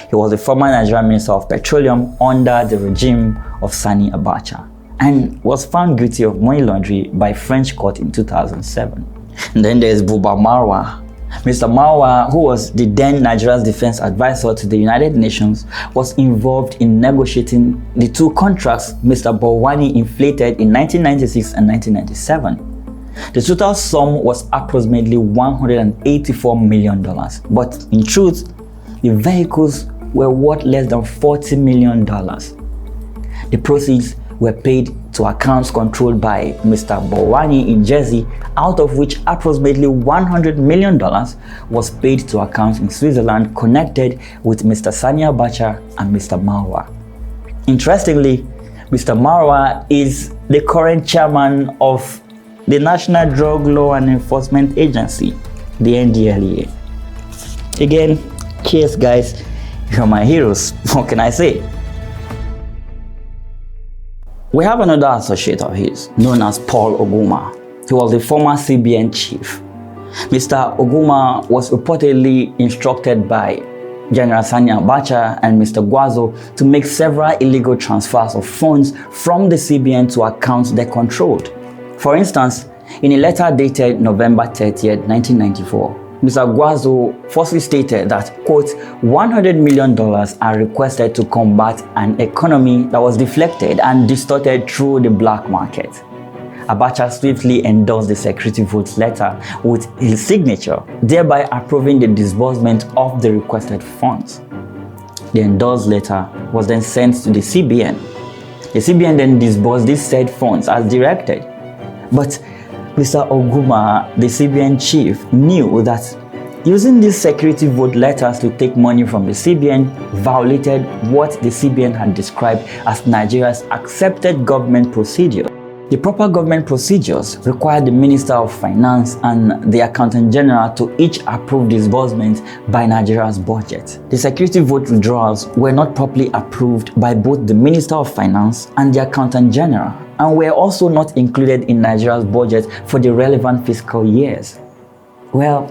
He was the former Nigerian Minister of Petroleum under the regime of Sani Abacha and was found guilty of money laundering by French court in 2007. And then there's Buba Marwa. Mr. Marwa, who was the then Nigeria's defense advisor to the United Nations, was involved in negotiating the two contracts Mr. Bowani inflated in 1996 and 1997. The total sum was approximately $184 million, but in truth, the vehicles were worth less than $40 million. The proceeds were paid to accounts controlled by Mr. Bowani in Jersey, out of which approximately $100 million was paid to accounts in Switzerland connected with Mr. Sani Abacha and Mr. Marwa. Interestingly, Mr. Marwa is the current chairman of the National Drug Law and Enforcement Agency, the NDLEA. Again, cheers guys, you're my heroes. What can I say? We have another associate of his, known as Paul Oguma. He was the former CBN chief. Mr. Oguma was reportedly instructed by General Sani Abacha and Mr. Gwazo to make several illegal transfers of funds from the CBN to accounts they controlled. For instance, in a letter dated November 30th, 1994, Mr. Gwazo falsely stated that, quote, $100 million are requested to combat an economy that was deflected and distorted through the black market. Abacha swiftly endorsed the security vote letter with his signature, thereby approving the disbursement of the requested funds. The endorsed letter was then sent to the CBN. The CBN then disbursed these said funds as directed. But Mr. Oguma, the CBN chief, knew that using these security vote letters to take money from the CBN violated what the CBN had described as Nigeria's accepted government procedure. The proper government procedures required the Minister of Finance and the Accountant General to each approve disbursement by Nigeria's budget. The security vote withdrawals were not properly approved by both the Minister of Finance and the Accountant General, and were also not included in Nigeria's budget for the relevant fiscal years. Well,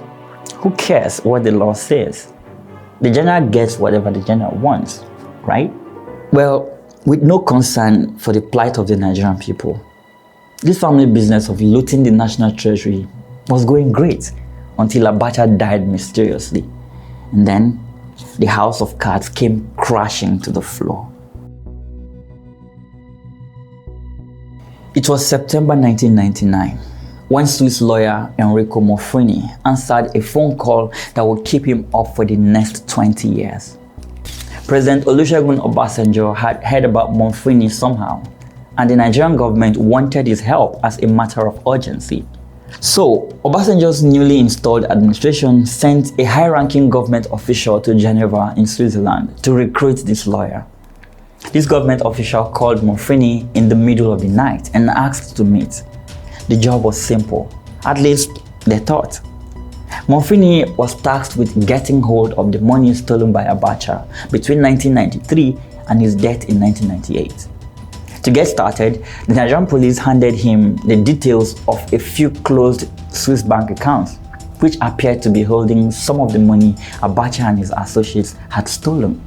who cares what the law says? The general gets whatever the general wants, right? Well, with no concern for the plight of the Nigerian people, this family business of looting the national treasury was going great until Abacha died mysteriously. And then the house of cards came crashing to the floor. It was September 1999 when Swiss lawyer Enrico Monfrini answered a phone call that would keep him up for the next 20 years. President Olusegun Obasanjo had heard about Monfrini somehow, and the Nigerian government wanted his help as a matter of urgency. So, Obasanjo's newly installed administration sent a high-ranking government official to Geneva in Switzerland to recruit this lawyer. This government official called Monfrini in the middle of the night and asked to meet. The job was simple, at least they thought. Monfrini was tasked with getting hold of the money stolen by Abacha between 1993 and his death in 1998. To get started, the Nigerian police handed him the details of a few closed Swiss bank accounts. which appeared to be holding some of the money Abacha and his associates had stolen.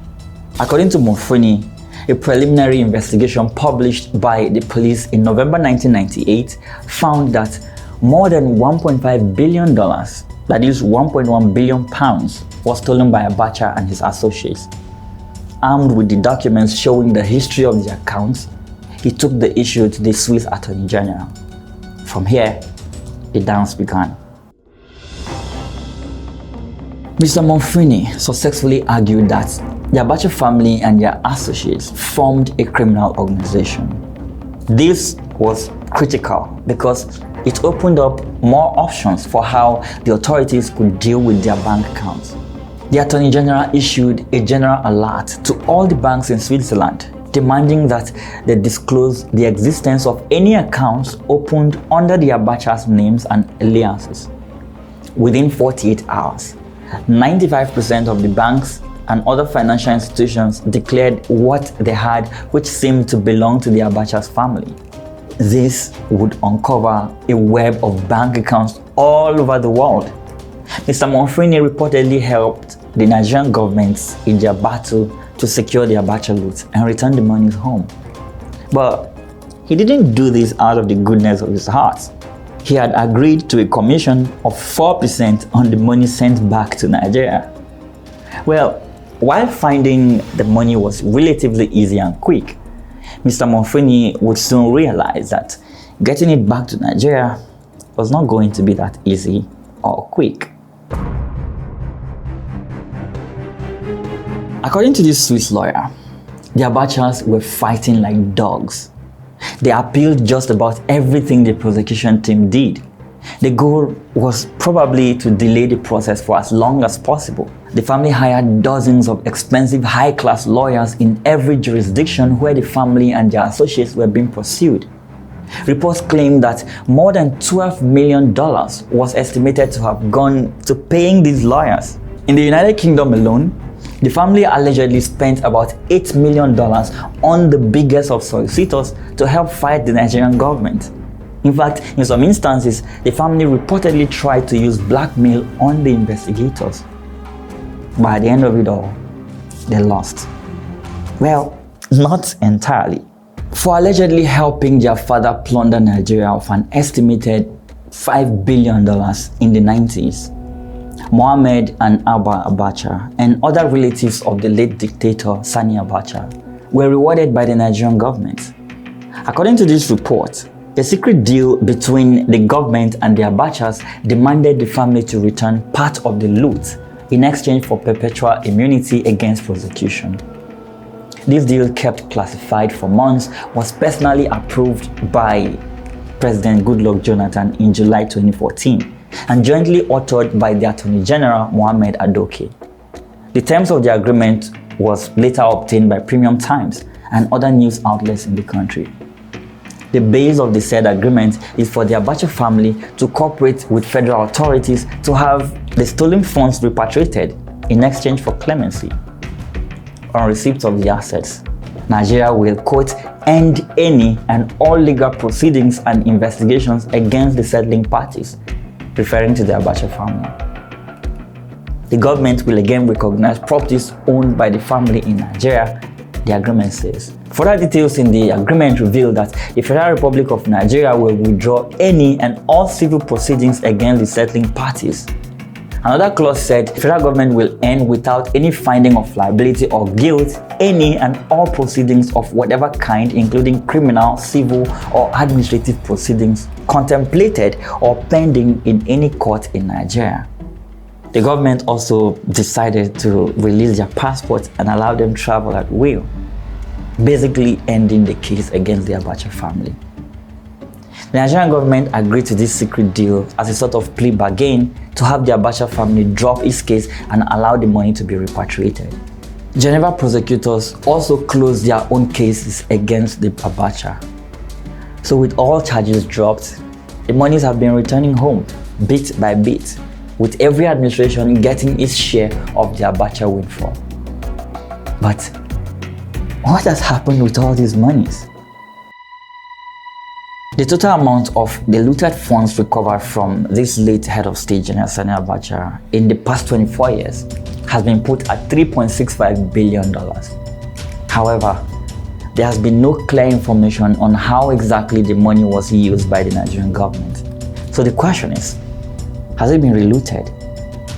According to Mofrini, a preliminary investigation published by the police in November 1998 found that more than $1.5 billion, that is 1.1 billion pounds, was stolen by Abacha and his associates. Armed with the documents showing the history of the accounts, he took the issue to the Swiss Attorney General. From here, the dance began. Mr. Mofrini successfully argued that the Abacha family and their associates formed a criminal organization. This was critical because it opened up more options for how the authorities could deal with their bank accounts. The Attorney General issued a general alert to all the banks in Switzerland, demanding that they disclose the existence of any accounts opened under the Abacha's names and aliases. Within 48 hours, 95% of the banks and other financial institutions declared what they had, which seemed to belong to the Abacha's family. This would uncover a web of bank accounts all over the world. Mr. Mofrini reportedly helped the Nigerian government in their battle to secure the Abacha loot and return the monies home. But he didn't do this out of the goodness of his heart. He had agreed to a commission of 4% on the money sent back to Nigeria. Well, while finding the money was relatively easy and quick, Mr. Mofrini would soon realize that getting it back to Nigeria was not going to be that easy or quick. According to this Swiss lawyer, the Abachas were fighting like dogs. They appealed just about everything the prosecution team did. The goal was probably to delay the process for as long as possible. The family hired dozens of expensive high-class lawyers in every jurisdiction where the family and their associates were being pursued. Reports claim that more than $12 million was estimated to have gone to paying these lawyers. In the United Kingdom alone, the family allegedly spent about $8 million on the biggest of solicitors to help fight the Nigerian government. In fact, in some instances, the family reportedly tried to use blackmail on the investigators. But at the end of it all, they lost. Well, not entirely. For allegedly helping their father plunder Nigeria of an estimated $5 billion in the 90s, Mohammed and Abba Abacha and other relatives of the late dictator Sani Abacha were rewarded by the Nigerian government. According to this report, a secret deal between the government and the Abachas demanded the family to return part of the loot in exchange for perpetual immunity against prosecution. This deal, kept classified for months, was personally approved by President Goodluck Jonathan in July 2014 and jointly authored by the Attorney General Mohammed Adoke. The terms of the agreement was later obtained by Premium Times and other news outlets in the country. The base of the said agreement is for the Abacha family to cooperate with federal authorities to have the stolen funds repatriated in exchange for clemency. On receipt of the assets, Nigeria will, quote, end any and all legal proceedings and investigations against the settling parties, referring to the Abacha family. The government will again recognize properties owned by the family in Nigeria, the agreement says. Further details in the agreement reveal that the Federal Republic of Nigeria will withdraw any and all civil proceedings against the settling parties. Another clause said the federal government will end without any finding of liability or guilt any and all proceedings of whatever kind, including criminal, civil, or administrative proceedings contemplated or pending in any court in Nigeria. The government also decided to release their passports and allow them travel at will, basically ending the case against the Abacha family. The Nigerian government agreed to this secret deal as a sort of plea bargain to have the Abacha family drop its case and allow the money to be repatriated. Geneva prosecutors also closed their own cases against the Abacha. So with all charges dropped, the monies have been returning home bit by bit, with every administration getting its share of the Abacha windfall. But what has happened with all these monies? The total amount of the looted funds recovered from this late head of state, General Sani Abacha, in the past 24 years has been put at $3.65 billion. However, there has been no clear information on how exactly the money was used by the Nigerian government. So the question is, has it been relooted?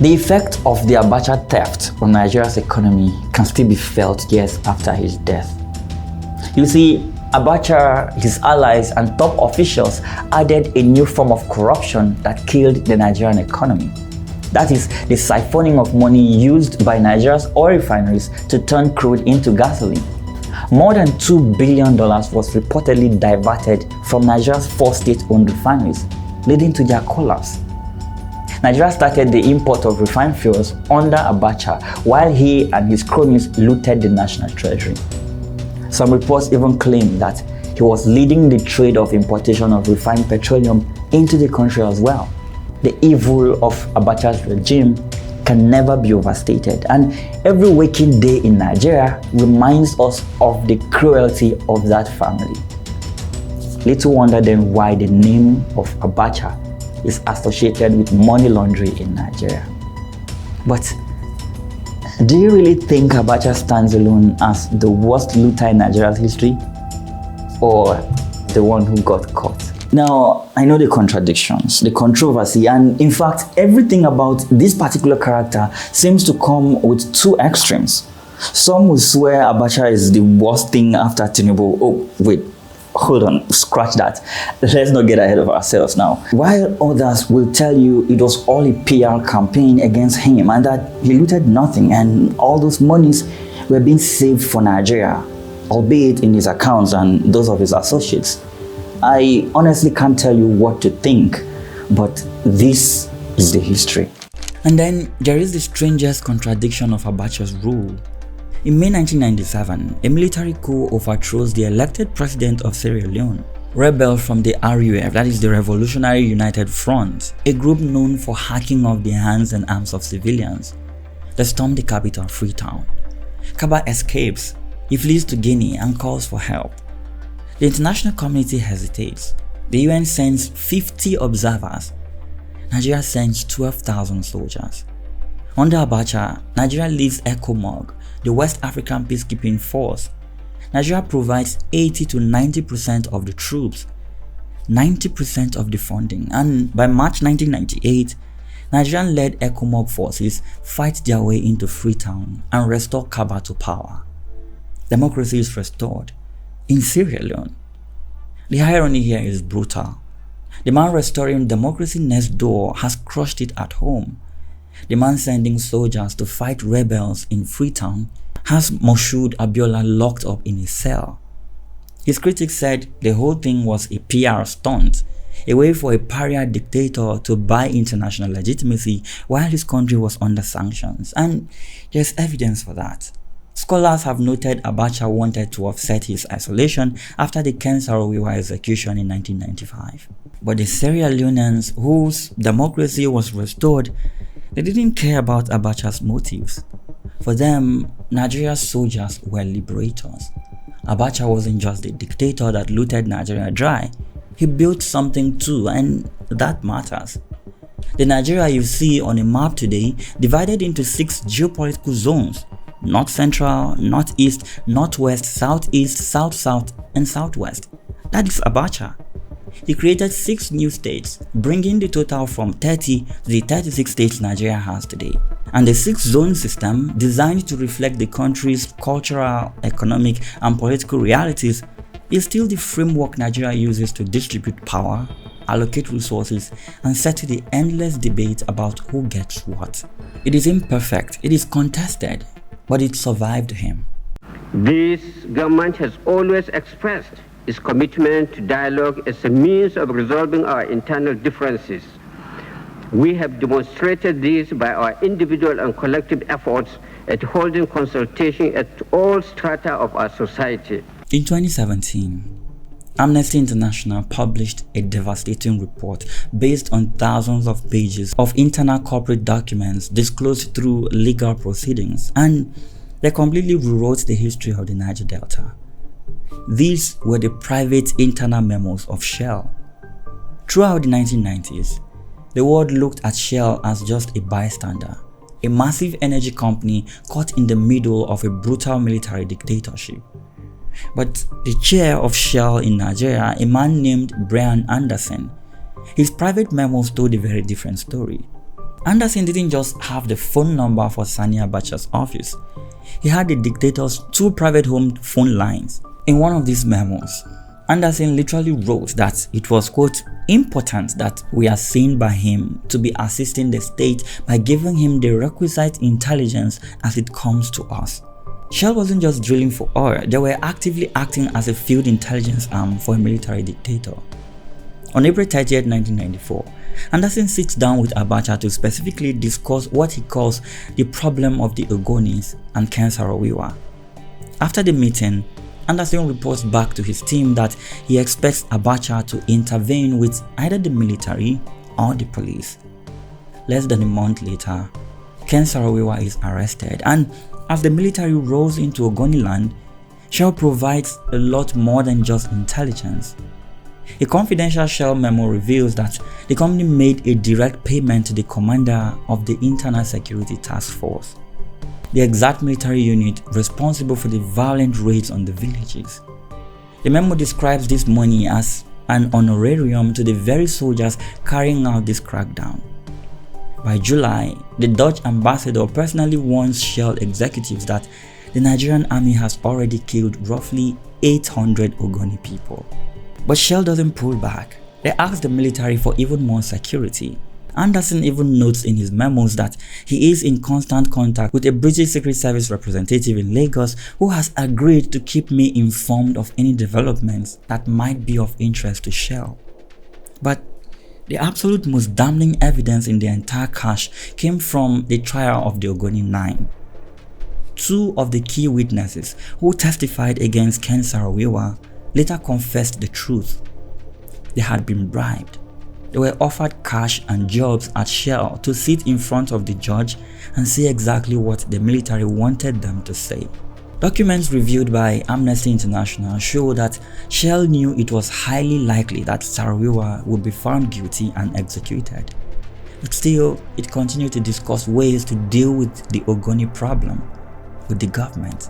The effect of the Abacha theft on Nigeria's economy can still be felt years after his death. You see, Abacha, his allies, and top officials added a new form of corruption that killed the Nigerian economy. That is the siphoning of money used by Nigeria's oil refineries to turn crude into gasoline. More than $2 billion was reportedly diverted from Nigeria's 4 state-owned refineries, leading to their collapse. Nigeria started the import of refined fuels under Abacha, while he and his cronies looted the national treasury. Some reports even claim that he was leading the trade of importation of refined petroleum into the country as well. The evil of Abacha's regime can never be overstated, and every waking day in Nigeria reminds us of the cruelty of that family. Little wonder then why the name of Abacha is associated with money laundering in Nigeria. But do you really think Abacha stands alone as the worst looter in Nigeria's history, or the one who got caught? Now, I know the contradictions, the controversy, and in fact, everything about this particular character seems to come with two extremes. Some will swear Abacha is the worst thing after Tinubu. Oh, wait, hold on, scratch that. Let's not get ahead of ourselves now. While others will tell you it was all a PR campaign against him and that he looted nothing and all those monies were being saved for Nigeria, albeit in his accounts and those of his associates. I honestly can't tell you what to think, but this is the history. And then there is the strangest contradiction of Abacha's rule. In May 1997, a military coup overthrows the elected president of Sierra Leone. Rebels from the RUF, that is the Revolutionary United Front, a group known for hacking off the hands and arms of civilians. They storm the capital, Freetown. Kaba escapes. He flees to Guinea and calls for help. The international community hesitates. The UN sends 50 observers. Nigeria sends 12,000 soldiers. Under Abacha, Nigeria leads ECOMOG, the West African peacekeeping force. Nigeria provides 80 to 90% of the troops, 90% of the funding, and by March 1998, Nigerian-led ECOMOG forces fight their way into Freetown and restore Kaba to power. Democracy is restored in Sierra Leone. The irony here is brutal. The man restoring democracy next door has crushed it at home. The man sending soldiers to fight rebels in Freetown has Moshood Abiola locked up in a cell. His critics said the whole thing was a PR stunt, a way for a pariah dictator to buy international legitimacy while his country was under sanctions, and there's evidence for that. Scholars have noted Abacha wanted to offset his isolation after the Ken Saro-Wiwa execution in 1995. But the Sierra Leoneans, whose democracy was restored, they didn't care about Abacha's motives. For them, Nigeria's soldiers were liberators. Abacha wasn't just a dictator that looted Nigeria dry. He built something too, and that matters. The Nigeria you see on a map today divided into 6 geopolitical zones: North Central, Northeast, Northwest, Southeast, South-South, and Southwest. That is Abacha. He created 6 new states, bringing the total from 30 to the 36 states Nigeria has today. And the 6-zone system, designed to reflect the country's cultural, economic, and political realities, is still the framework Nigeria uses to distribute power, allocate resources, and settle the endless debate about who gets what. It is imperfect, it is contested, but it survived him. This government has always expressed its commitment to dialogue as a means of resolving our internal differences. We have demonstrated this by our individual and collective efforts at holding consultation at all strata of our society. In 2017, Amnesty International published a devastating report based on thousands of pages of internal corporate documents disclosed through legal proceedings, and they completely rewrote the history of the Niger Delta. These were the private internal memos of Shell. Throughout the 1990s, the world looked at Shell as just a bystander, a massive energy company caught in the middle of a brutal military dictatorship. But the chair of Shell in Nigeria, a man named Brian Anderson, his private memos told a very different story. Anderson didn't just have the phone number for Sani Abacha's office, he had the dictator's 2 private home phone lines. In one of these memos, Anderson literally wrote that it was, quote, important that we are seen by him to be assisting the state by giving him the requisite intelligence as it comes to us. Shell wasn't just drilling for oil, they were actively acting as a field intelligence arm for a military dictator. On April 30th, 1994, Anderson sits down with Abacha to specifically discuss what he calls the problem of the Ogonis and Ken Saro-Wiwa. After the meeting, Anderson reports back to his team that he expects Abacha to intervene with either the military or the police. Less than a month later, Ken Saro-Wiwa is arrested, and as the military rolls into Ogoni land, Shell provides a lot more than just intelligence. A confidential Shell memo reveals that the company made a direct payment to the commander of the Internal Security Task Force, the exact military unit responsible for the violent raids on the villages. The memo describes this money as an honorarium to the very soldiers carrying out this crackdown. By July, the Dutch ambassador personally warns Shell executives that the Nigerian army has already killed roughly 800 Ogoni people. But Shell doesn't pull back. They ask the military for even more security. Anderson even notes in his memos that he is in constant contact with a British Secret Service representative in Lagos who has agreed to keep me informed of any developments that might be of interest to Shell. But the absolute most damning evidence in the entire cache came from the trial of the Ogoni 9. 2 of the key witnesses who testified against Ken Saro-Wiwa later confessed the truth. They had been bribed. They were offered cash and jobs at Shell to sit in front of the judge and say exactly what the military wanted them to say. Documents reviewed by Amnesty International show that Shell knew it was highly likely that Saro-Wiwa would be found guilty and executed. But still, it continued to discuss ways to deal with the Ogoni problem with the government.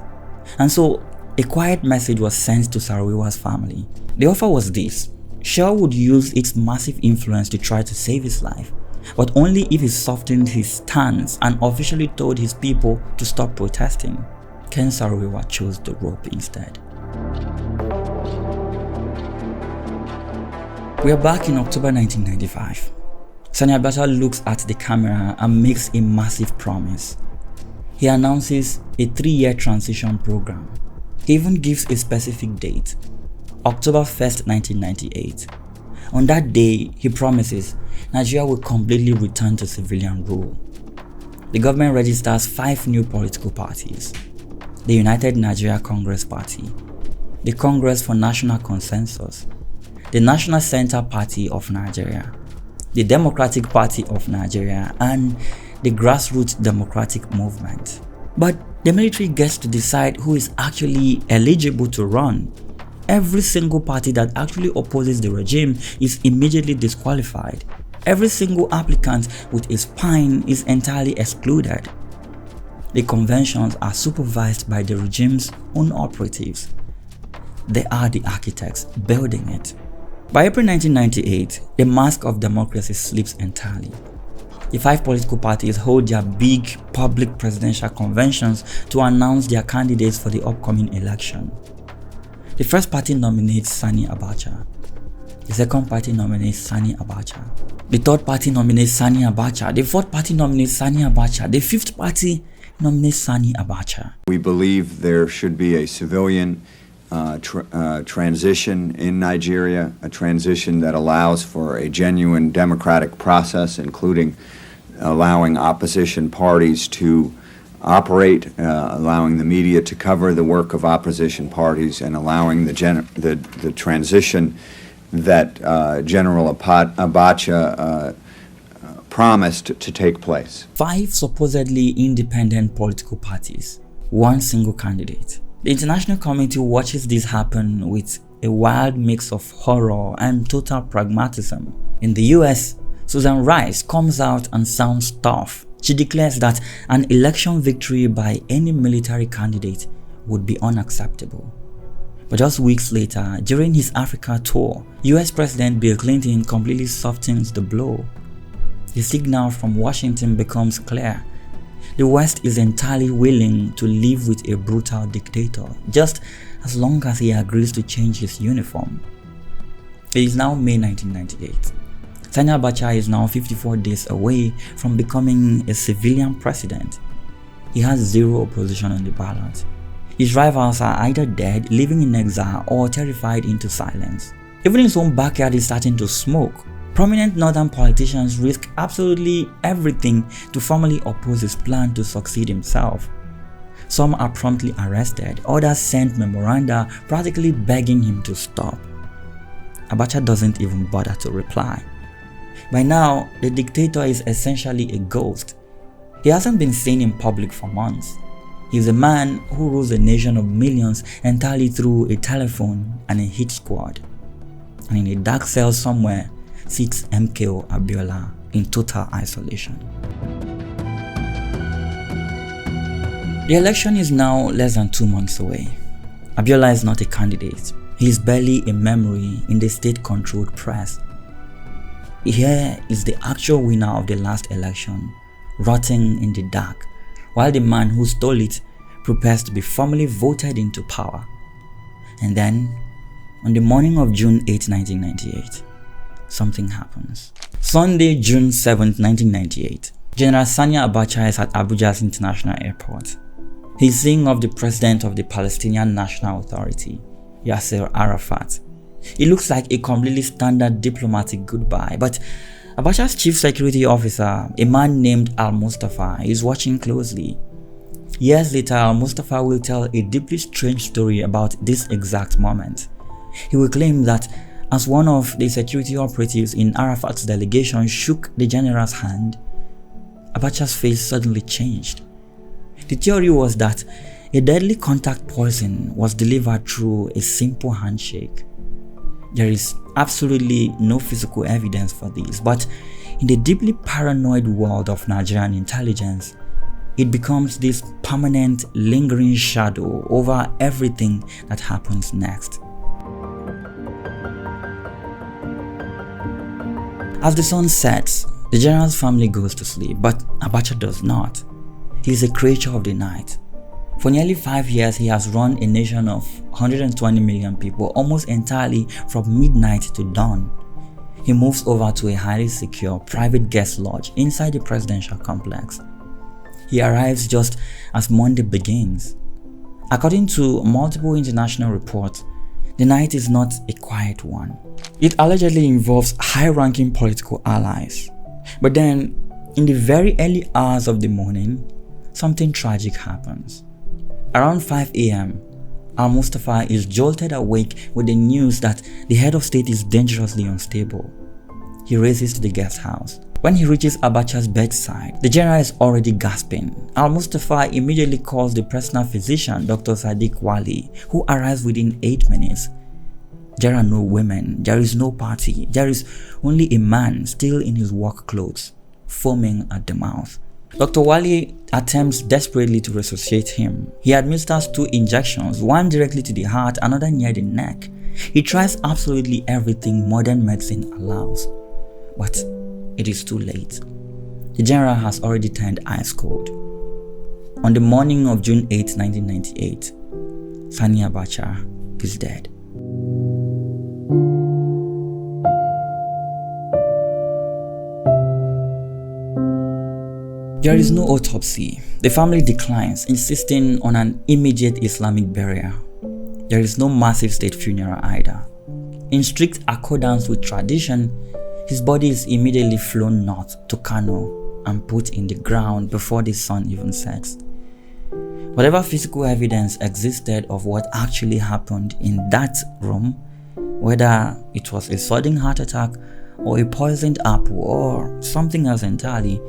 And so, a quiet message was sent to Saro-Wiwa's family. The offer was this: Shell would use its massive influence to try to save his life, but only if he softened his stance and officially told his people to stop protesting. Ken Saro-Wiwa chose the rope instead. We are back in October 1995. Sani Abacha looks at the camera and makes a massive promise. He announces a 3-year transition program. He even gives a specific date, October 1st, 1998. On that day, he promises Nigeria will completely return to civilian rule. The government registers 5 new political parties: the United Nigeria Congress Party, the Congress for National Consensus, the National Center Party of Nigeria, the Democratic Party of Nigeria, and the Grassroots Democratic Movement. But the military gets to decide who is actually eligible to run. Every single party that actually opposes the regime is immediately disqualified. Every single applicant with a spine is entirely excluded. The conventions are supervised by the regime's own operatives. They are the architects building it. By April 1998, the mask of democracy slips entirely. The 5 political parties hold their big public presidential conventions to announce their candidates for the upcoming election. The first party nominates Sani Abacha. The second party nominates Sani Abacha. The third party nominates Sani Abacha. The fourth party nominates Sani Abacha. The fifth party nominates Sani Abacha. We believe there should be a civilian transition in Nigeria, a transition that allows for a genuine democratic process, including allowing opposition parties to operate, allowing the media to cover the work of opposition parties, and allowing the transition that General Abacha promised to take place. 5 supposedly independent political parties, 1 single candidate. The international community watches this happen with a wild mix of horror and total pragmatism. In the US, Susan Rice comes out and sounds tough. She declares that an election victory by any military candidate would be unacceptable. But just weeks later, during his Africa tour, US President Bill Clinton completely softens the blow. The signal from Washington becomes clear. The West is entirely willing to live with a brutal dictator, just as long as he agrees to change his uniform. It is now May 1998. Sani Abacha is now 54 days away from becoming a civilian president. He has zero opposition on the ballot. His rivals are either dead, living in exile, or terrified into silence. Even his own backyard is starting to smoke. Prominent northern politicians risk absolutely everything to formally oppose his plan to succeed himself. Some are promptly arrested, others send memoranda practically begging him to stop. Abacha doesn't even bother to reply. By now, the dictator is essentially a ghost. He hasn't been seen in public for months. He's a man who rules a nation of millions entirely through a telephone and a hit squad. And in a dark cell somewhere sits MKO Abiola in total isolation. The election is now less than 2 months away. Abiola is not a candidate. He is barely a memory in the state-controlled press. Here is the actual winner of the last election, rotting in the dark, while the man who stole it prepares to be formally voted into power. And then, on the morning of June 8, 1998, something happens. Sunday, June 7, 1998, General Sani Abacha is at Abuja's International Airport. He's seeing off the president of the Palestinian National Authority, Yasser Arafat. It looks like a completely standard diplomatic goodbye, but Abacha's chief security officer, a man named Al-Mustafa, is watching closely. Years later, Al-Mustafa will tell a deeply strange story about this exact moment. He will claim that as one of the security operatives in Arafat's delegation shook the general's hand, Abacha's face suddenly changed. The theory was that a deadly contact poison was delivered through a simple handshake. There is absolutely no physical evidence for this, but in the deeply paranoid world of Nigerian intelligence, it becomes this permanent, lingering shadow over everything that happens next. As the sun sets, the general's family goes to sleep, but Abacha does not. He is a creature of the night. For nearly 5 years, he has run a nation of 120 million people almost entirely from midnight to dawn. He moves over to a highly secure private guest lodge inside the presidential complex. He arrives just as Monday begins. According to multiple international reports, the night is not a quiet one. It allegedly involves high-ranking political allies. But then, in the very early hours of the morning, something tragic happens. Around 5 a.m., Al-Mustafa is jolted awake with the news that the head of state is dangerously unstable. He races to the guest house. When he reaches Abacha's bedside, the general is already gasping. Al-Mustafa immediately calls the personal physician, Dr. Sadiq Wali, who arrives within 8 minutes. There are no women, there is no party, there is only a man still in his work clothes, foaming at the mouth. Dr. Wali attempts desperately to resuscitate him. He administers 2 injections, one directly to the heart, another near the neck. He tries absolutely everything modern medicine allows, but it is too late. The general has already turned ice cold. On the morning of June 8, 1998, Sani Abacha is dead. There is no autopsy. The family declines, insisting on an immediate Islamic burial. There is no massive state funeral either. In strict accordance with tradition, his body is immediately flown north to Kano and put in the ground before the sun even sets. Whatever physical evidence existed of what actually happened in that room, whether it was a sudden heart attack or a poisoned apple or something else entirely,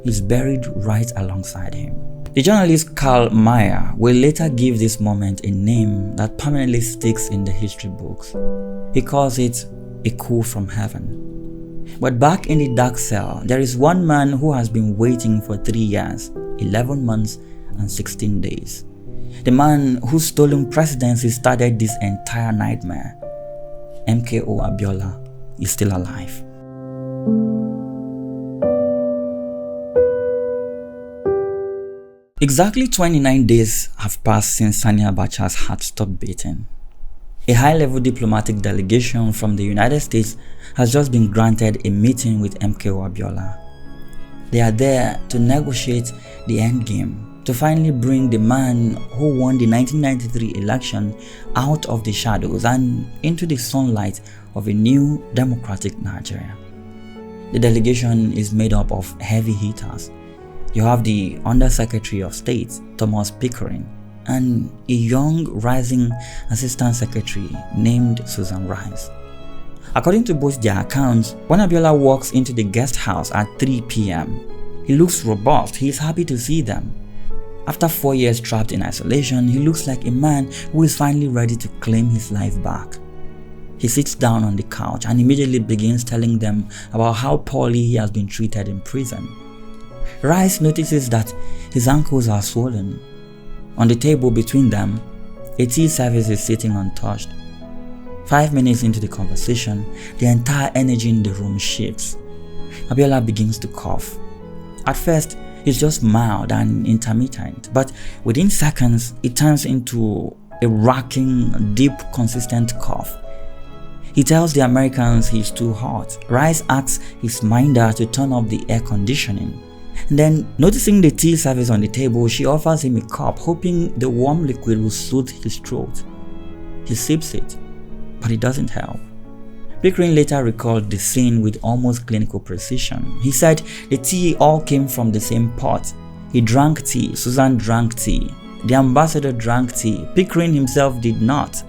is buried right alongside him. The journalist Karl Mayer will later give this moment a name that permanently sticks in the history books. He calls it a coup from heaven. But back in the dark cell, there is one man who has been waiting for 3 years, 11 months, and 16 days. The man whose stolen presidency started this entire nightmare. MKO Abiola is still alive. Exactly 29 days have passed since Sani Abacha's heart stopped beating. A high-level diplomatic delegation from the United States has just been granted a meeting with MKO Abiola. They are there to negotiate the endgame, to finally bring the man who won the 1993 election out of the shadows and into the sunlight of a new democratic Nigeria. The delegation is made up of heavy hitters. You have the Undersecretary of State, Thomas Pickering, and a young rising Assistant Secretary named Susan Rice. According to both their accounts, when Abiola walks into the guest house at 3 p.m., he looks robust. He is happy to see them. After 4 years trapped in isolation, he looks like a man who is finally ready to claim his life back. He sits down on the couch and immediately begins telling them about how poorly he has been treated in prison. Rice notices that his ankles are swollen. On the table between them, a tea service is sitting untouched. 5 minutes into the conversation, the entire energy in the room shifts. Abiola begins to cough. At first, it's just mild and intermittent, but within seconds, it turns into a racking, deep, consistent cough. He tells the Americans he's too hot. Rice asks his minder to turn up the air conditioning. And then, noticing the tea service on the table, she offers him a cup, hoping the warm liquid will soothe his throat. He sips it, but it doesn't help. Pickering later recalled the scene with almost clinical precision. He said the tea all came from the same pot. He drank tea, Susan drank tea, the ambassador drank tea, Pickering himself did not.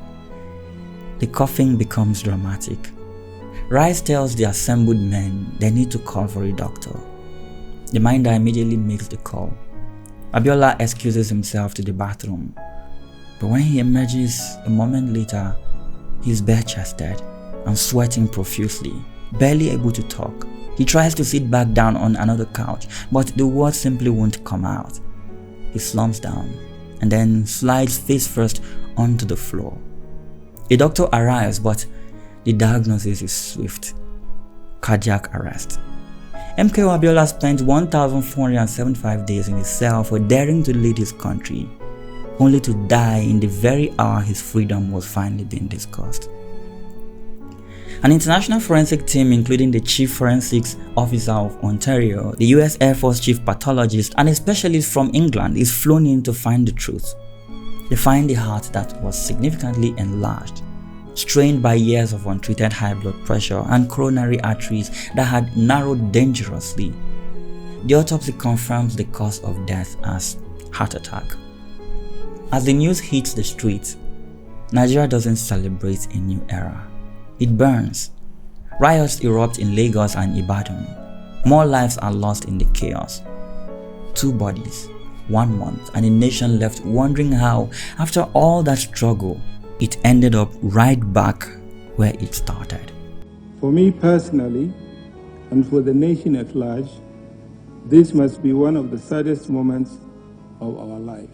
The coughing becomes dramatic. Rice tells the assembled men they need to call for a doctor. The minder immediately makes the call. Abiola excuses himself to the bathroom, but when he emerges a moment later, he's bare-chested and sweating profusely, barely able to talk. He tries to sit back down on another couch, but the words simply won't come out. He slumps down and then slides face first onto the floor. A doctor arrives, but the diagnosis is swift: cardiac arrest. MKO Abiola spent 1,475 days in his cell for daring to lead his country, only to die in the very hour his freedom was finally being discussed. An international forensic team, including the Chief Forensics Officer of Ontario, the US Air Force Chief Pathologist, and a specialist from England, is flown in to find the truth. They find the heart that was significantly enlarged, strained by years of untreated high blood pressure, and coronary arteries that had narrowed dangerously. The autopsy confirms the cause of death as heart attack. As the news hits the streets, Nigeria doesn't celebrate a new era. It burns. Riots erupt in Lagos and Ibadan. More lives are lost in the chaos. 2 bodies, 1 month, and a nation left wondering how, after all that struggle, it ended up right back where it started. For me personally, and for the nation at large, this must be one of the saddest moments of our life.